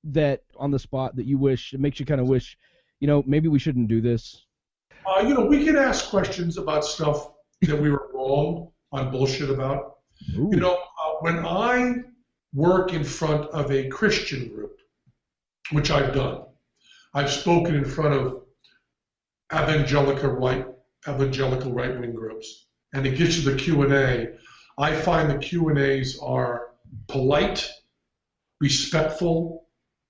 that on the spot that you wish, it makes you kind of wish, maybe we shouldn't do this? We can ask questions about stuff that we were wrong on bullshit about. Ooh. When I work in front of a Christian group, which I've done, I've spoken in front of evangelical right-wing groups, and it gets to the Q&A. I find the Q&As are polite, respectful,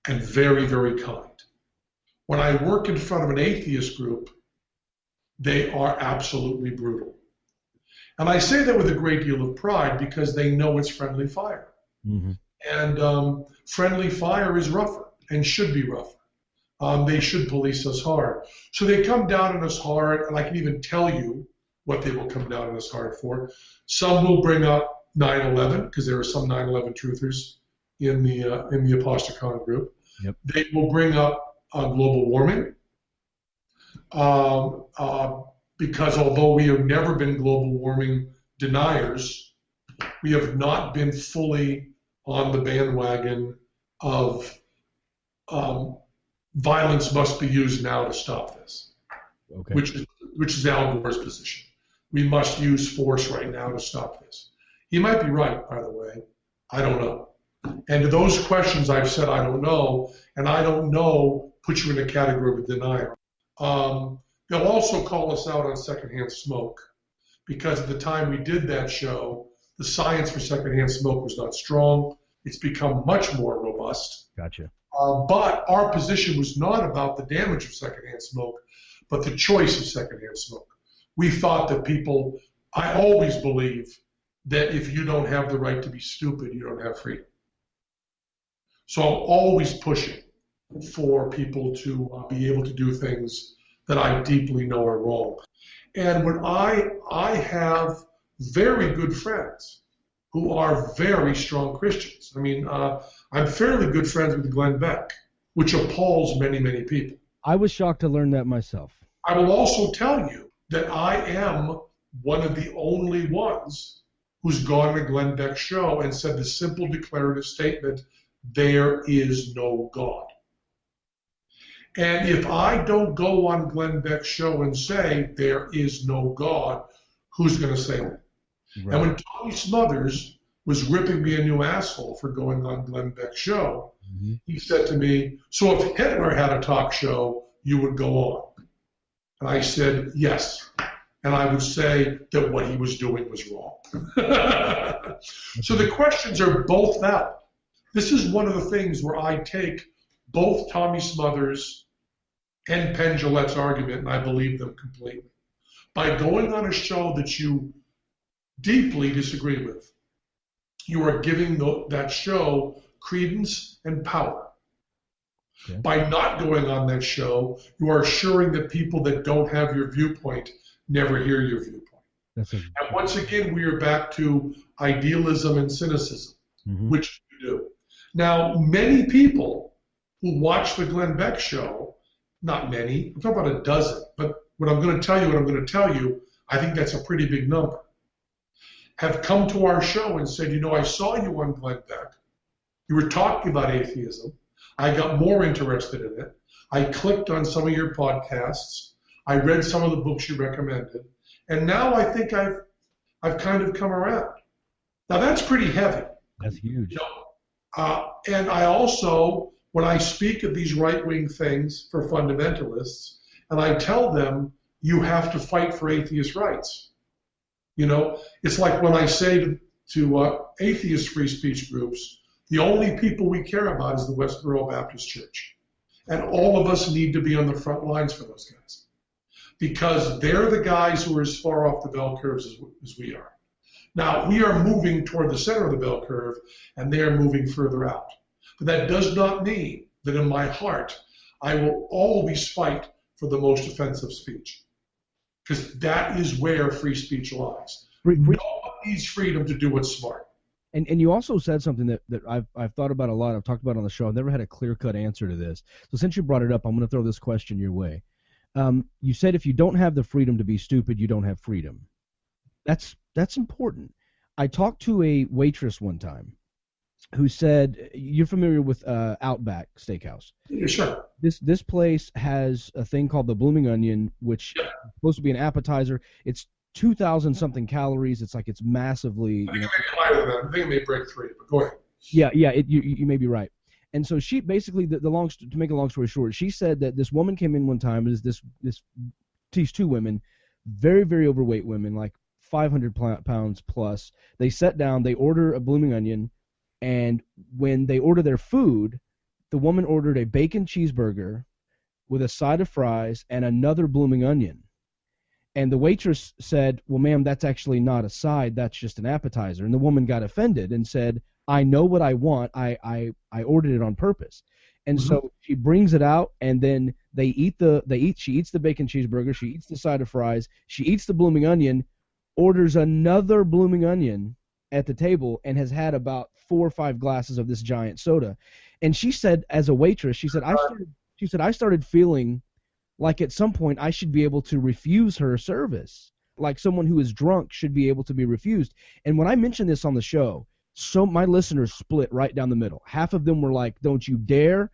and very, very kind. When I work in front of an atheist group, they are absolutely brutal. And I say that with a great deal of pride because they know it's friendly fire. Mm-hmm. And friendly fire is rougher and should be rougher. They should police us hard. So they come down on us hard, and I can even tell you what they will come down on us hard for. Some will bring up 9/11 because there are some 9/11 truthers in the Apostacon group. Yep. They will bring up global warming because although we have never been global warming deniers, we have not been fully on the bandwagon of violence must be used now to stop this, okay. which is Al Gore's position. We must use force right now to stop this. He might be right, by the way. I don't know. And to those questions I've said I don't know, and I don't know puts you in a category of denier. They'll also call us out on secondhand smoke because at the time we did that show, the science for secondhand smoke was not strong. It's become much more robust. Gotcha. But our position was not about the damage of secondhand smoke, but the choice of secondhand smoke. We thought that people, I always believe that if you don't have the right to be stupid, you don't have freedom. So I'm always pushing for people to be able to do things that I deeply know are wrong. And when I have very good friends who are very strong Christians. I mean, I'm fairly good friends with Glenn Beck, which appalls many, many people. I was shocked to learn that myself. I will also tell you that I am one of the only ones who's gone to Glenn Beck's show and said the simple declarative statement, there is no God. And if I don't go on Glenn Beck's show and say there is no God, who's going to say that? Right. And when Tommy Smothers was ripping me a new asshole for going on Glenn Beck's show, he said to me, so if Hitler had a talk show, you would go on. And I said, yes. And I would say that what he was doing was wrong. So the questions are both valid. This is one of the things where I take both Tommy Smothers and Penn Jillette's argument, and I believe them completely. By going on a show that you deeply disagree with, you are giving that show credence and power. Okay. By not going on that show, you are assuring that people that don't have your viewpoint never hear your viewpoint. And once again, we are back to idealism and cynicism, which you do. Now, many people who watch the Glenn Beck show, not many, I'm talking about a dozen, but what I'm going to tell you, I think that's a pretty big number, have come to our show and said, you know, I saw you on Glenn Beck. You were talking about atheism. I got more interested in it. I clicked on some of your podcasts. I read some of the books you recommended. And now I think I've kind of come around. Now that's pretty heavy. That's huge. You know, and I also, when I speak at these right-wing things for fundamentalists, and I tell them, you have to fight for atheist rights. You know, it's like when I say to atheist free speech groups, the only people we care about is the Westboro Baptist Church. And all of us need to be on the front lines for those guys. Because they're the guys who are as far off the bell curves as we are. Now, we are moving toward the center of the bell curve, and they are moving further out. But that does not mean that in my heart, I will always fight for the most offensive speech. Because that is where free speech lies. No one needs freedom to do what's smart. And you also said something that I've thought about a lot. I've talked about on the show. I've never had a clear-cut answer to this. So since you brought it up, I'm going to throw this question your way. You said if you don't have the freedom to be stupid, you don't have freedom. That's important. I talked to a waitress one time who said, you're familiar with Outback Steakhouse. Yeah, sure. This place has a thing called the Blooming Onion, which is supposed to be an appetizer. It's 2,000 something calories. It's like it's massively. I think it may be higher than that. I think it may break 3, but go ahead. Yeah, you may be right. And so she basically, to make a long story short, she said that this woman came in one time. These two women, very, very overweight women, like 500 pounds plus. They sat down, they order a Blooming Onion, and when they order their food, the woman ordered a bacon cheeseburger with a side of fries and another Blooming Onion. And the waitress said, well, ma'am, that's actually not a side, that's just an appetizer. And the woman got offended and said, I know what I want. I ordered it on purpose. And so she brings it out, and then she eats the bacon cheeseburger, she eats the side of fries, she eats the Blooming Onion, orders another Blooming Onion at the table, and has had about 4 or 5 glasses of this giant soda. And she said, as a waitress, she said, I started feeling like at some point I should be able to refuse her service, like someone who is drunk should be able to be refused. And when I mentioned this on the show, so my listeners split right down the middle. Half of them were like, don't you dare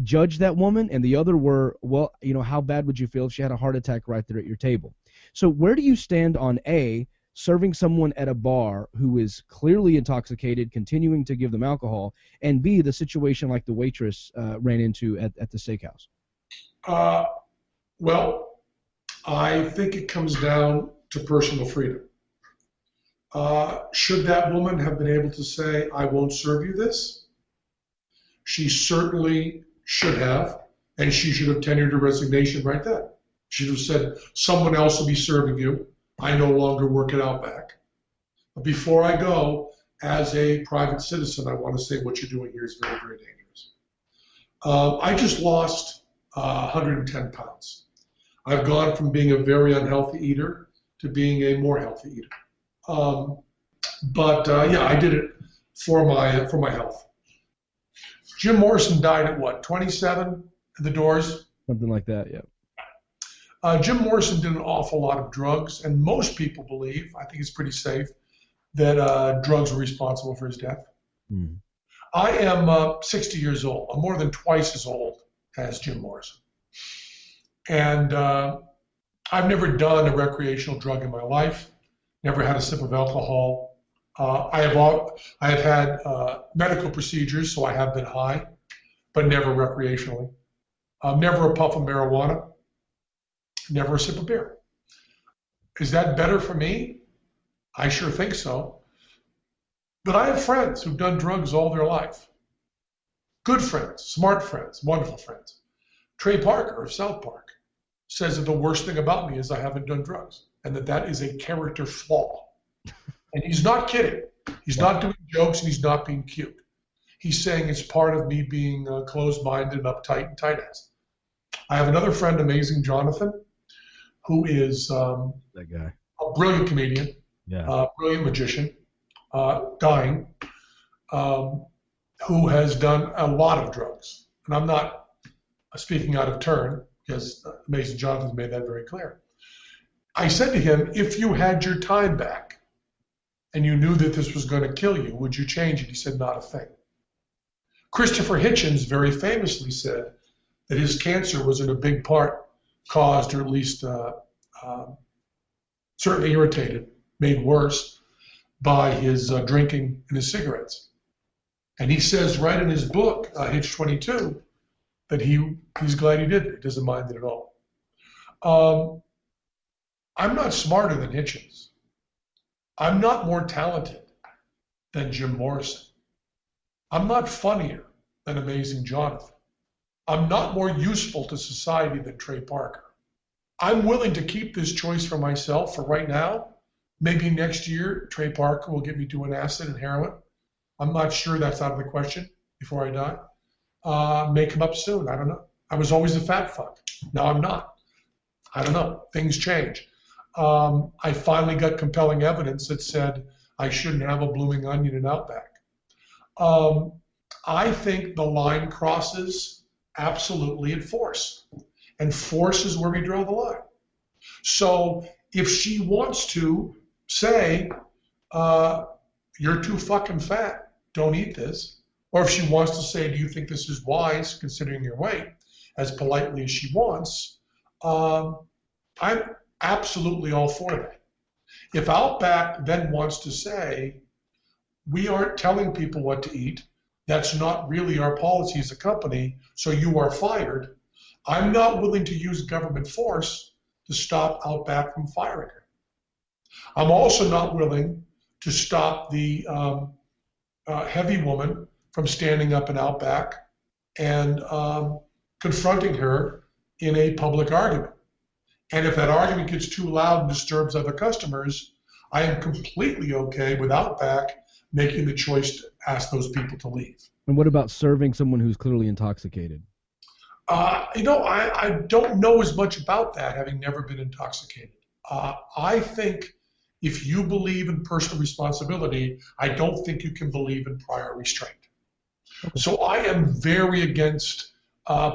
judge that woman, and the other were, well, you know, how bad would you feel if she had a heart attack right there at your table? So where do you stand on A, serving someone at a bar who is clearly intoxicated, continuing to give them alcohol, and B, the situation like the waitress ran into at the steakhouse? Well, I think it comes down to personal freedom. Should that woman have been able to say, I won't serve you this? She certainly should have, and she should have tendered her resignation right then. She should have said, someone else will be serving you. I no longer work at Outback. But before I go, as a private citizen, I want to say what you're doing here is very, very dangerous. I just lost 110 pounds. I've gone from being a very unhealthy eater to being a more healthy eater. But yeah, I did it for my health. Jim Morrison died at what, 27 at the Doors? Something like that, yeah. Jim Morrison did an awful lot of drugs, and most people believe, I think it's pretty safe, that drugs were responsible for his death. Mm. I am 60 years old. I'm more than twice as old as Jim Morrison. And I've never done a recreational drug in my life, never had a sip of alcohol. I have had medical procedures, so I have been high, but never recreationally. Never a puff of marijuana, never a sip of beer. Is that better for me? I sure think so. But I have friends who've done drugs all their life. Good friends, smart friends, wonderful friends. Trey Parker of South Park says that the worst thing about me is I haven't done drugs, and that is a character flaw. And he's not kidding. He's not doing jokes, and he's not being cute. He's saying it's part of me being closed-minded and uptight and tight-ass. I have another friend, Amazing Jonathan, who is that guy, a brilliant comedian, brilliant magician, dying, who has done a lot of drugs. And I'm not speaking out of turn, because Amazing Jonathan's made that very clear. I said to him, if you had your time back and you knew that this was going to kill you, would you change it? He said, not a thing. Christopher Hitchens very famously said that his cancer was in a big part caused, or at least certainly irritated, made worse by his drinking and his cigarettes. And he says right in his book, Hitch 22, that he's glad he did it. He doesn't mind it at all. I'm not smarter than Hitchens. I'm not more talented than Jim Morrison. I'm not funnier than Amazing Jonathan. I'm not more useful to society than Trey Parker. I'm willing to keep this choice for myself for right now. Maybe next year, Trey Parker will get me doing acid and heroin. I'm not sure, that's out of the question before I die. May come up soon, I don't know. I was always a fat fuck. Now I'm not. I don't know, things change. I finally got compelling evidence that said I shouldn't have a blooming onion in Outback. I think the line crosses absolutely at force. And force is where we draw the line. So if she wants to say, you're too fucking fat, don't eat this, or if she wants to say, do you think this is wise considering your weight, as politely as she wants, I'm absolutely all for that. If Outback then wants to say, we aren't telling people what to eat, that's not really our policy as a company, so you are fired, I'm not willing to use government force to stop Outback from firing her. I'm also not willing to stop the heavy woman from standing up in Outback and confronting her in a public argument. And if that argument gets too loud and disturbs other customers, I am completely okay with Outback making the choice to ask those people to leave. And what about serving someone who's clearly intoxicated? I don't know as much about that, having never been intoxicated. I think if you believe in personal responsibility, I don't think you can believe in prior restraint. Okay. So I am very against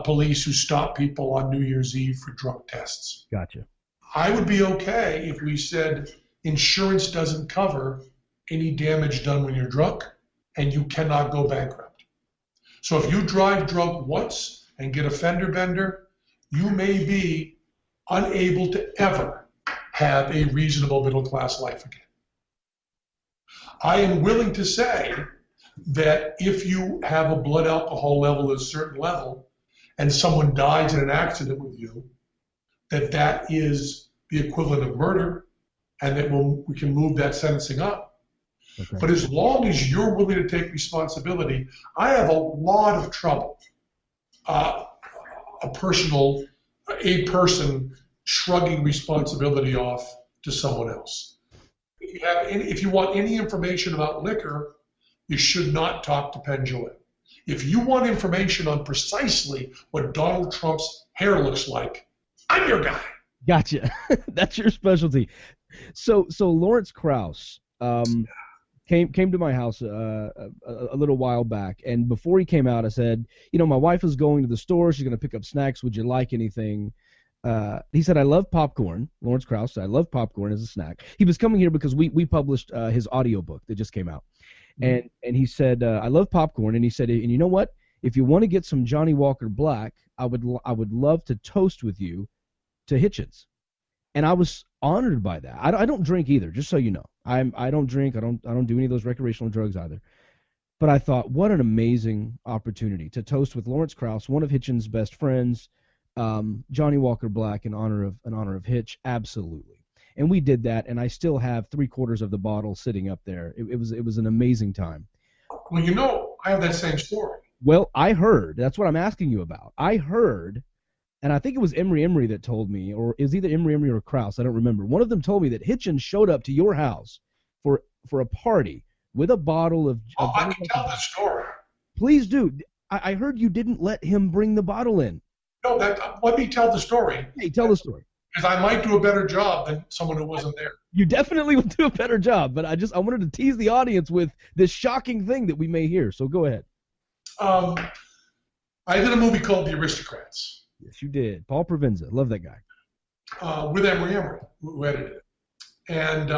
police who stop people on New Year's Eve for drug tests. Gotcha. I would be okay if we said insurance doesn't cover any damage done when you're drunk and you cannot go bankrupt. So if you drive drunk once and get a fender bender, you may be unable to ever have a reasonable middle class life again. I am willing to say that if you have a blood alcohol level at a certain level and someone dies in an accident with you, that is the equivalent of murder, and that we can move that sentencing up. Okay. But as long as you're willing to take responsibility, I have a lot of trouble. A person shrugging responsibility off to someone else. If you want any information about liquor, you should not talk to Penn Jillette. If you want information on precisely what Donald Trump's hair looks like, I'm your guy. Gotcha. That's your specialty. So Lawrence Krauss, came to my house a little while back, and before he came out, I said, my wife is going to the store. She's going to pick up snacks. Would you like anything? He said, I love popcorn. Lawrence Krauss said, I love popcorn as a snack. He was coming here because we published his audiobook that just came out. And he said, I love popcorn. And he said, and you know what? If you want to get some Johnny Walker Black, I would love to toast with you to Hitchens. And I was honored by that. I don't drink either, just so you know. I don't drink. I don't do any of those recreational drugs either. But I thought, what an amazing opportunity to toast with Lawrence Krauss, one of Hitchens' best friends, Johnny Walker Black, in honor of Hitch. Absolutely. And we did that, and I still have 3/4 of the bottle sitting up there. It was an amazing time. Well, I have that same story. Well, I heard. That's what I'm asking you about. I heard, and I think it was Emery that told me, or it was either Emery or Krauss. I don't remember. One of them told me that Hitchens showed up to your house for a party with a bottle of. I can tell the story. Please do. I heard you didn't let him bring the bottle in. No, let me tell the story. Hey, tell the story. Because I might do a better job than someone who wasn't there. You definitely will do a better job, but I wanted to tease the audience with this shocking thing that we may hear. So go ahead. I did a movie called The Aristocrats. Yes, you did. Paul Provenza. Love that guy. With Emery, who edited it. And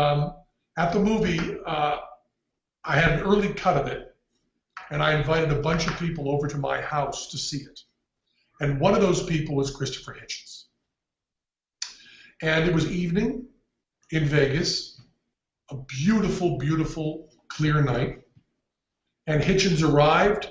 at the movie, I had an early cut of it, and I invited a bunch of people over to my house to see it. And one of those people was Christopher Hitchens. And it was evening in Vegas, a beautiful, beautiful, clear night. And Hitchens arrived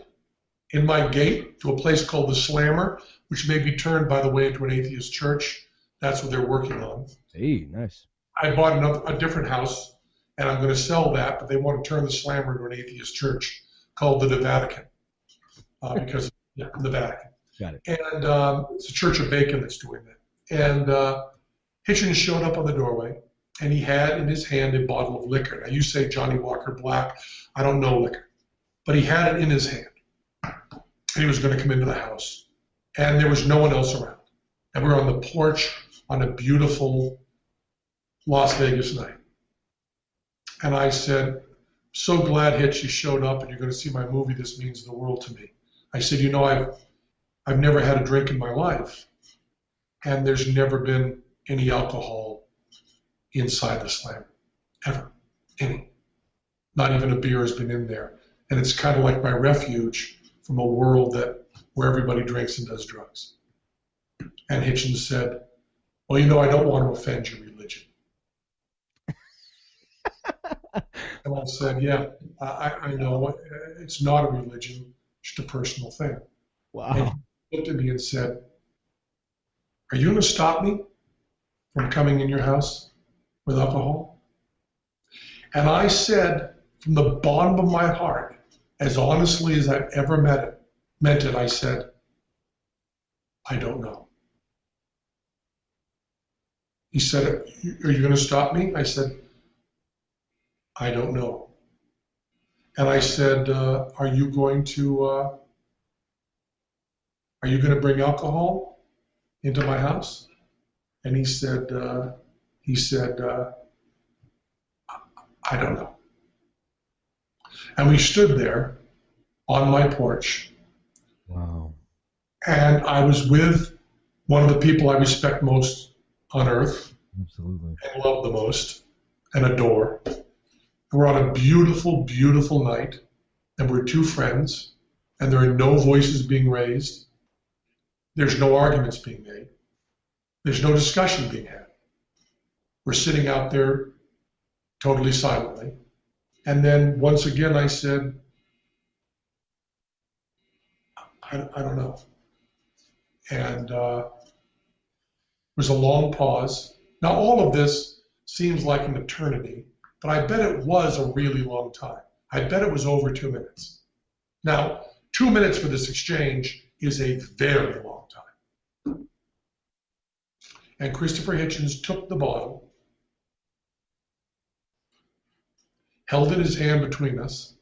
in my gate to a place called the Slammer, which may be turned, by the way, into an atheist church. That's what they're working on. Hey, nice. I bought a different house, and I'm going to sell that, but they want to turn the Slammer into an atheist church called the Vatican, because the Vatican. Got it. And it's the Church of Bacon that's doing that. And Hitchens showed up on the doorway, and he had in his hand a bottle of liquor. Now, you say Johnny Walker Black. I don't know liquor. But he had it in his hand. And he was going to come into the house. And there was no one else around. And we were on the porch on a beautiful Las Vegas night. And I said, so glad, Hitch, you showed up, and you're going to see my movie. This means the world to me. I said, I've never had a drink in my life. And there's never been any alcohol inside the Slammer, ever, any. Not even a beer has been in there. And it's kind of like my refuge from a world where everybody drinks and does drugs. And Hitchens said, well, I don't want to offend your religion. And I said, yeah, I know. It's not a religion, just a personal thing. Wow. And he looked at me and said, are you going to stop me from coming in your house with alcohol? And I said, from the bottom of my heart, as honestly as I've ever meant it, I said, I don't know. He said, are you going to stop me? I said, I don't know. And I said, are you going to bring alcohol into my house? And he said, I don't know. And we stood there on my porch. Wow. And I was with one of the people I respect most on earth. Absolutely. And love the most and adore. And we're on a beautiful, beautiful night. And we're two friends. And there are no voices being raised. There's no arguments being made. There's no discussion being had. We're sitting out there totally silently. And then once again I said, I don't know. And there was a long pause. Now all of this seems like an eternity, but I bet it was a really long time. I bet it was over 2 minutes. Now, 2 minutes for this exchange is a very long time. And Christopher Hitchens took the bottle, held it in his hand between us,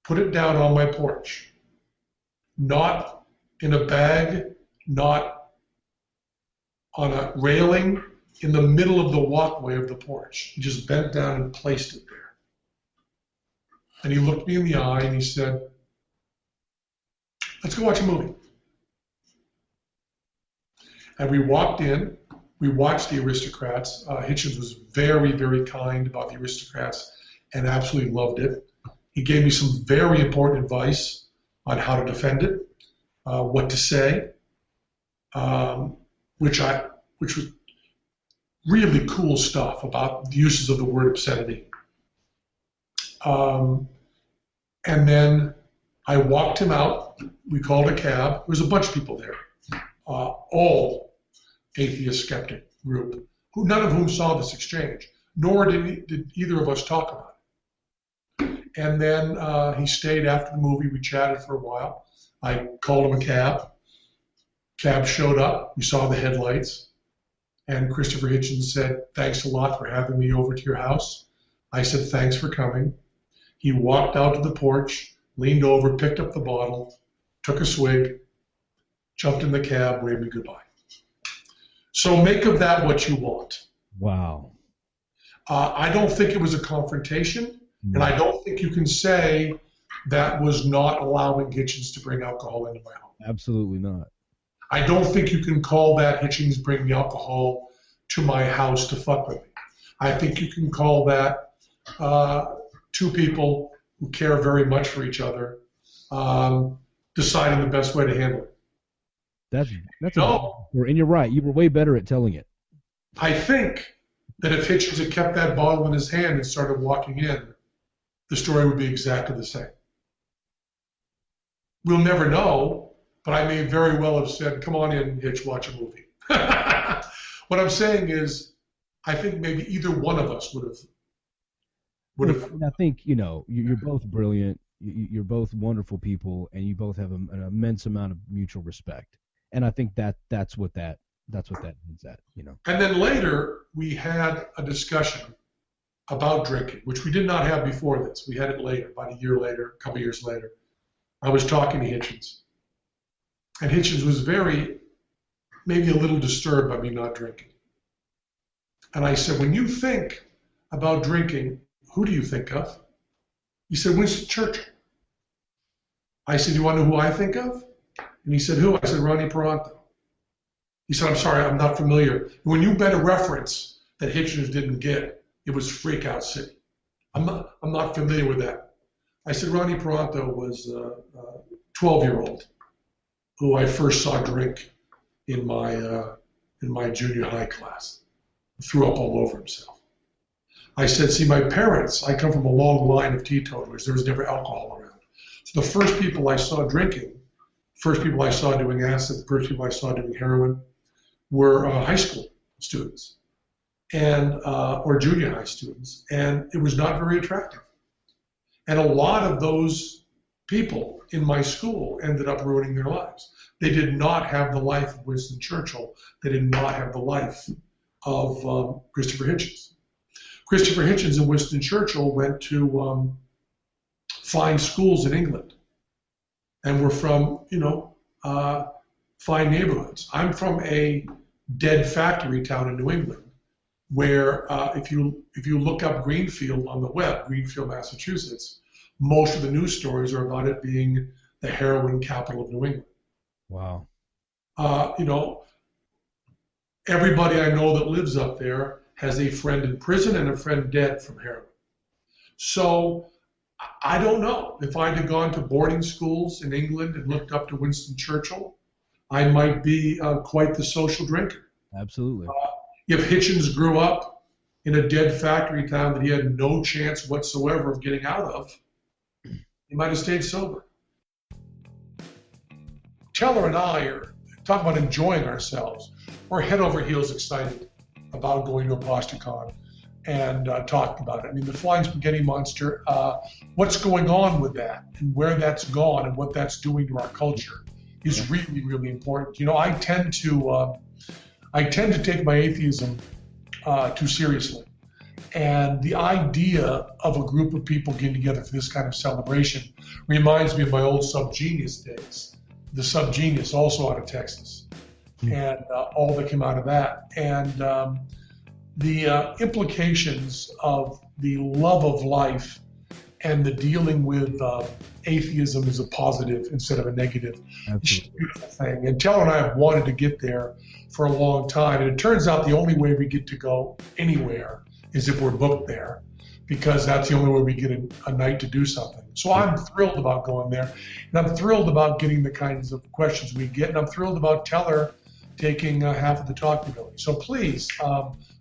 put it down on my porch, not in a bag, not on a railing, in the middle of the walkway of the porch. He just bent down and placed it there. And he looked me in the eye and he said, let's go watch a movie. And we walked in, we watched The Aristocrats. Hitchens was very, very kind about The Aristocrats and absolutely loved it. He gave me some very important advice on how to defend it, what to say, which was really cool stuff about the uses of the word obscenity. And then I walked him out. We called a cab. There was a bunch of people there, all atheist skeptic group, none of whom saw this exchange, nor did either of us talk about it. And then he stayed after the movie. We chatted for a while. I called him a cab. Cab showed up. We saw the headlights. And Christopher Hitchens said, thanks a lot for having me over to your house. I said, thanks for coming. He walked out to the porch, leaned over, picked up the bottle, took a swig, jumped in the cab, waved me goodbye. So make of that what you want. Wow. I don't think it was a confrontation, and I don't think you can say that was not allowing Hitchens to bring alcohol into my home. Absolutely not. I don't think you can call that Hitchens bringing alcohol to my house to fuck with me. I think you can call that two people who care very much for each other deciding the best way to handle it. That's and you're right. You were way better at telling it. I think that if Hitchens had kept that bottle in his hand and started walking in, the story would be exactly the same. We'll never know, but I may very well have said, come on in, Hitch, watch a movie. What I'm saying is, I think maybe either one of us would have. I think, you're both brilliant. You're both wonderful people, and you both have an immense amount of mutual respect. And I think that's what that means. And then later we had a discussion about drinking, which we did not have before this. We had it later, about a year later, a couple years later. I was talking to Hitchens, and Hitchens was maybe a little disturbed by me not drinking. And I said, when you think about drinking, who do you think of? He said, Winston Churchill. I said, you want to know who I think of? And he said, who? I said, Ronnie Peranto. He said, I'm sorry, I'm not familiar. When you bet a reference that Hitchens didn't get, it was Freak Out City. I'm not familiar with that. I said, Ronnie Peranto was a 12-year-old who I first saw drink in my junior high class. Threw up all over himself. I said, see, my parents, I come from a long line of teetotalers. There was never alcohol around. So the first people I saw drinking, first people I saw doing acid, the first people I saw doing heroin were high school students and or junior high students, and it was not very attractive. And a lot of those people in my school ended up ruining their lives. They did not have the life of Winston Churchill. They did not have the life of Christopher Hitchens. Christopher Hitchens and Winston Churchill went to fine schools in England and were from, fine neighborhoods. I'm from a dead factory town in New England where if you look up Greenfield on the web, Greenfield, Massachusetts, most of the news stories are about it being the heroin capital of New England. Wow. Everybody I know that lives up there has a friend in prison and a friend dead from heroin. So I don't know. If I'd have gone to boarding schools in England and looked up to Winston Churchill, I might be quite the social drinker. Absolutely. If Hitchens grew up in a dead factory town that he had no chance whatsoever of getting out of, he might have stayed sober. Teller and I are talking about enjoying ourselves. We're head over heels excited about going to Apostacon and talking about it. I mean, the Flying Spaghetti Monster, what's going on with that and where that's gone and what that's doing to our culture is really, really important. I tend to take my atheism too seriously. And the idea of a group of people getting together for this kind of celebration reminds me of my old Subgenius days. The Subgenius, also out of Texas, and all that came out of that. And the implications of the love of life and the dealing with atheism is a positive instead of a negative. It's a beautiful thing. And Teller and I have wanted to get there for a long time. And it turns out the only way we get to go anywhere is if we're booked there, because that's the only way we get a night to do something. So I'm thrilled about going there. And I'm thrilled about getting the kinds of questions we get. And I'm thrilled about Teller taking half of the talking ability. So please,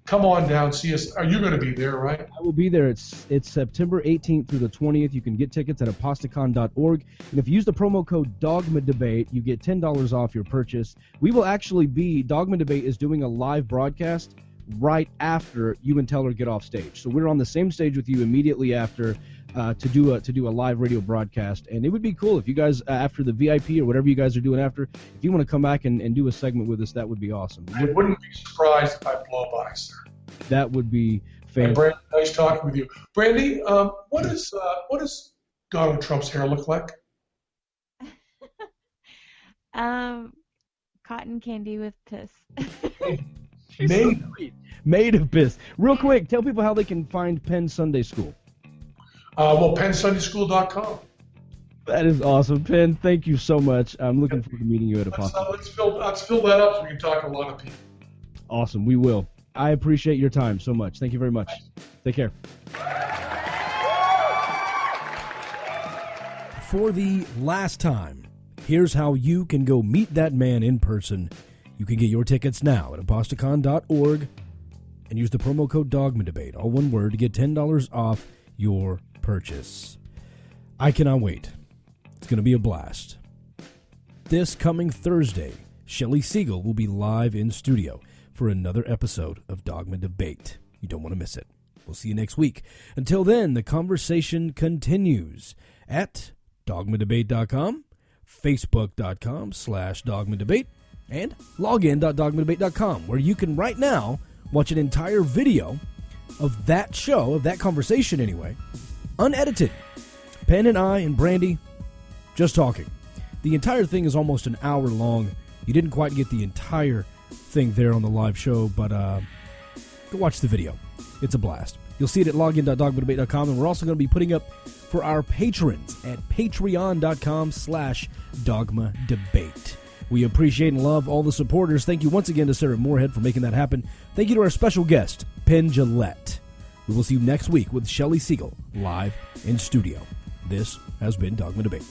come on down, see us. Are you going to be there, right? I will be there. It's September 18th through the 20th. You can get tickets at apostacon.org. And if you use the promo code Dogma Debate, you get $10 off your purchase. We will actually be, Dogma Debate is doing a live broadcast right after you and Teller get off stage. So we're on the same stage with you immediately after to do a live radio broadcast. And it would be cool if you guys, after the VIP or whatever you guys are doing after, if you want to come back and do a segment with us, that would be awesome. I wouldn't be surprised if I blow by, sir. That would be fantastic. And Brandy, nice talking with you. Brandy, what does Donald Trump's hair look like? Cotton candy with piss. Made of piss. Real quick, tell people how they can find Penn Sunday School. Well, PennSundaySchool.com. That is awesome, Penn. Thank you so much. I'm looking forward to meeting you at Apostacon. Let's fill that up so we can talk to a lot of people. Awesome, we will. I appreciate your time so much. Thank you very much. Take care. For the last time, here's how you can go meet that man in person. You can get your tickets now at apostacon.org and use the promo code Dogma Debate, all one word, to get $10 off your purchase. I cannot wait. It's going to be a blast. This coming Thursday, Shelley Siegel will be live in studio for another episode of Dogma Debate. You don't want to miss it. We'll see you next week. Until then, the conversation continues at dogmadebate.com, facebook.com/dogmadebate, and login.dogmadebate.com, where you can right now watch an entire video of that show, of that conversation anyway, unedited. Penn and I and Brandy just talking. The entire thing is almost an hour long. You didn't quite get the entire thing there on the live show, but go watch the video. It's a blast. You'll see it at login.dogmadebate.com, and we're also going to be putting up for our patrons at patreon.com/dogmadebate. We appreciate and love all the supporters. Thank you once again to Sarah Morehead for making that happen. Thank you to our special guest, Penn Jillette. We will see you next week with Shelley Siegel live in studio. This has been Dogma Debate.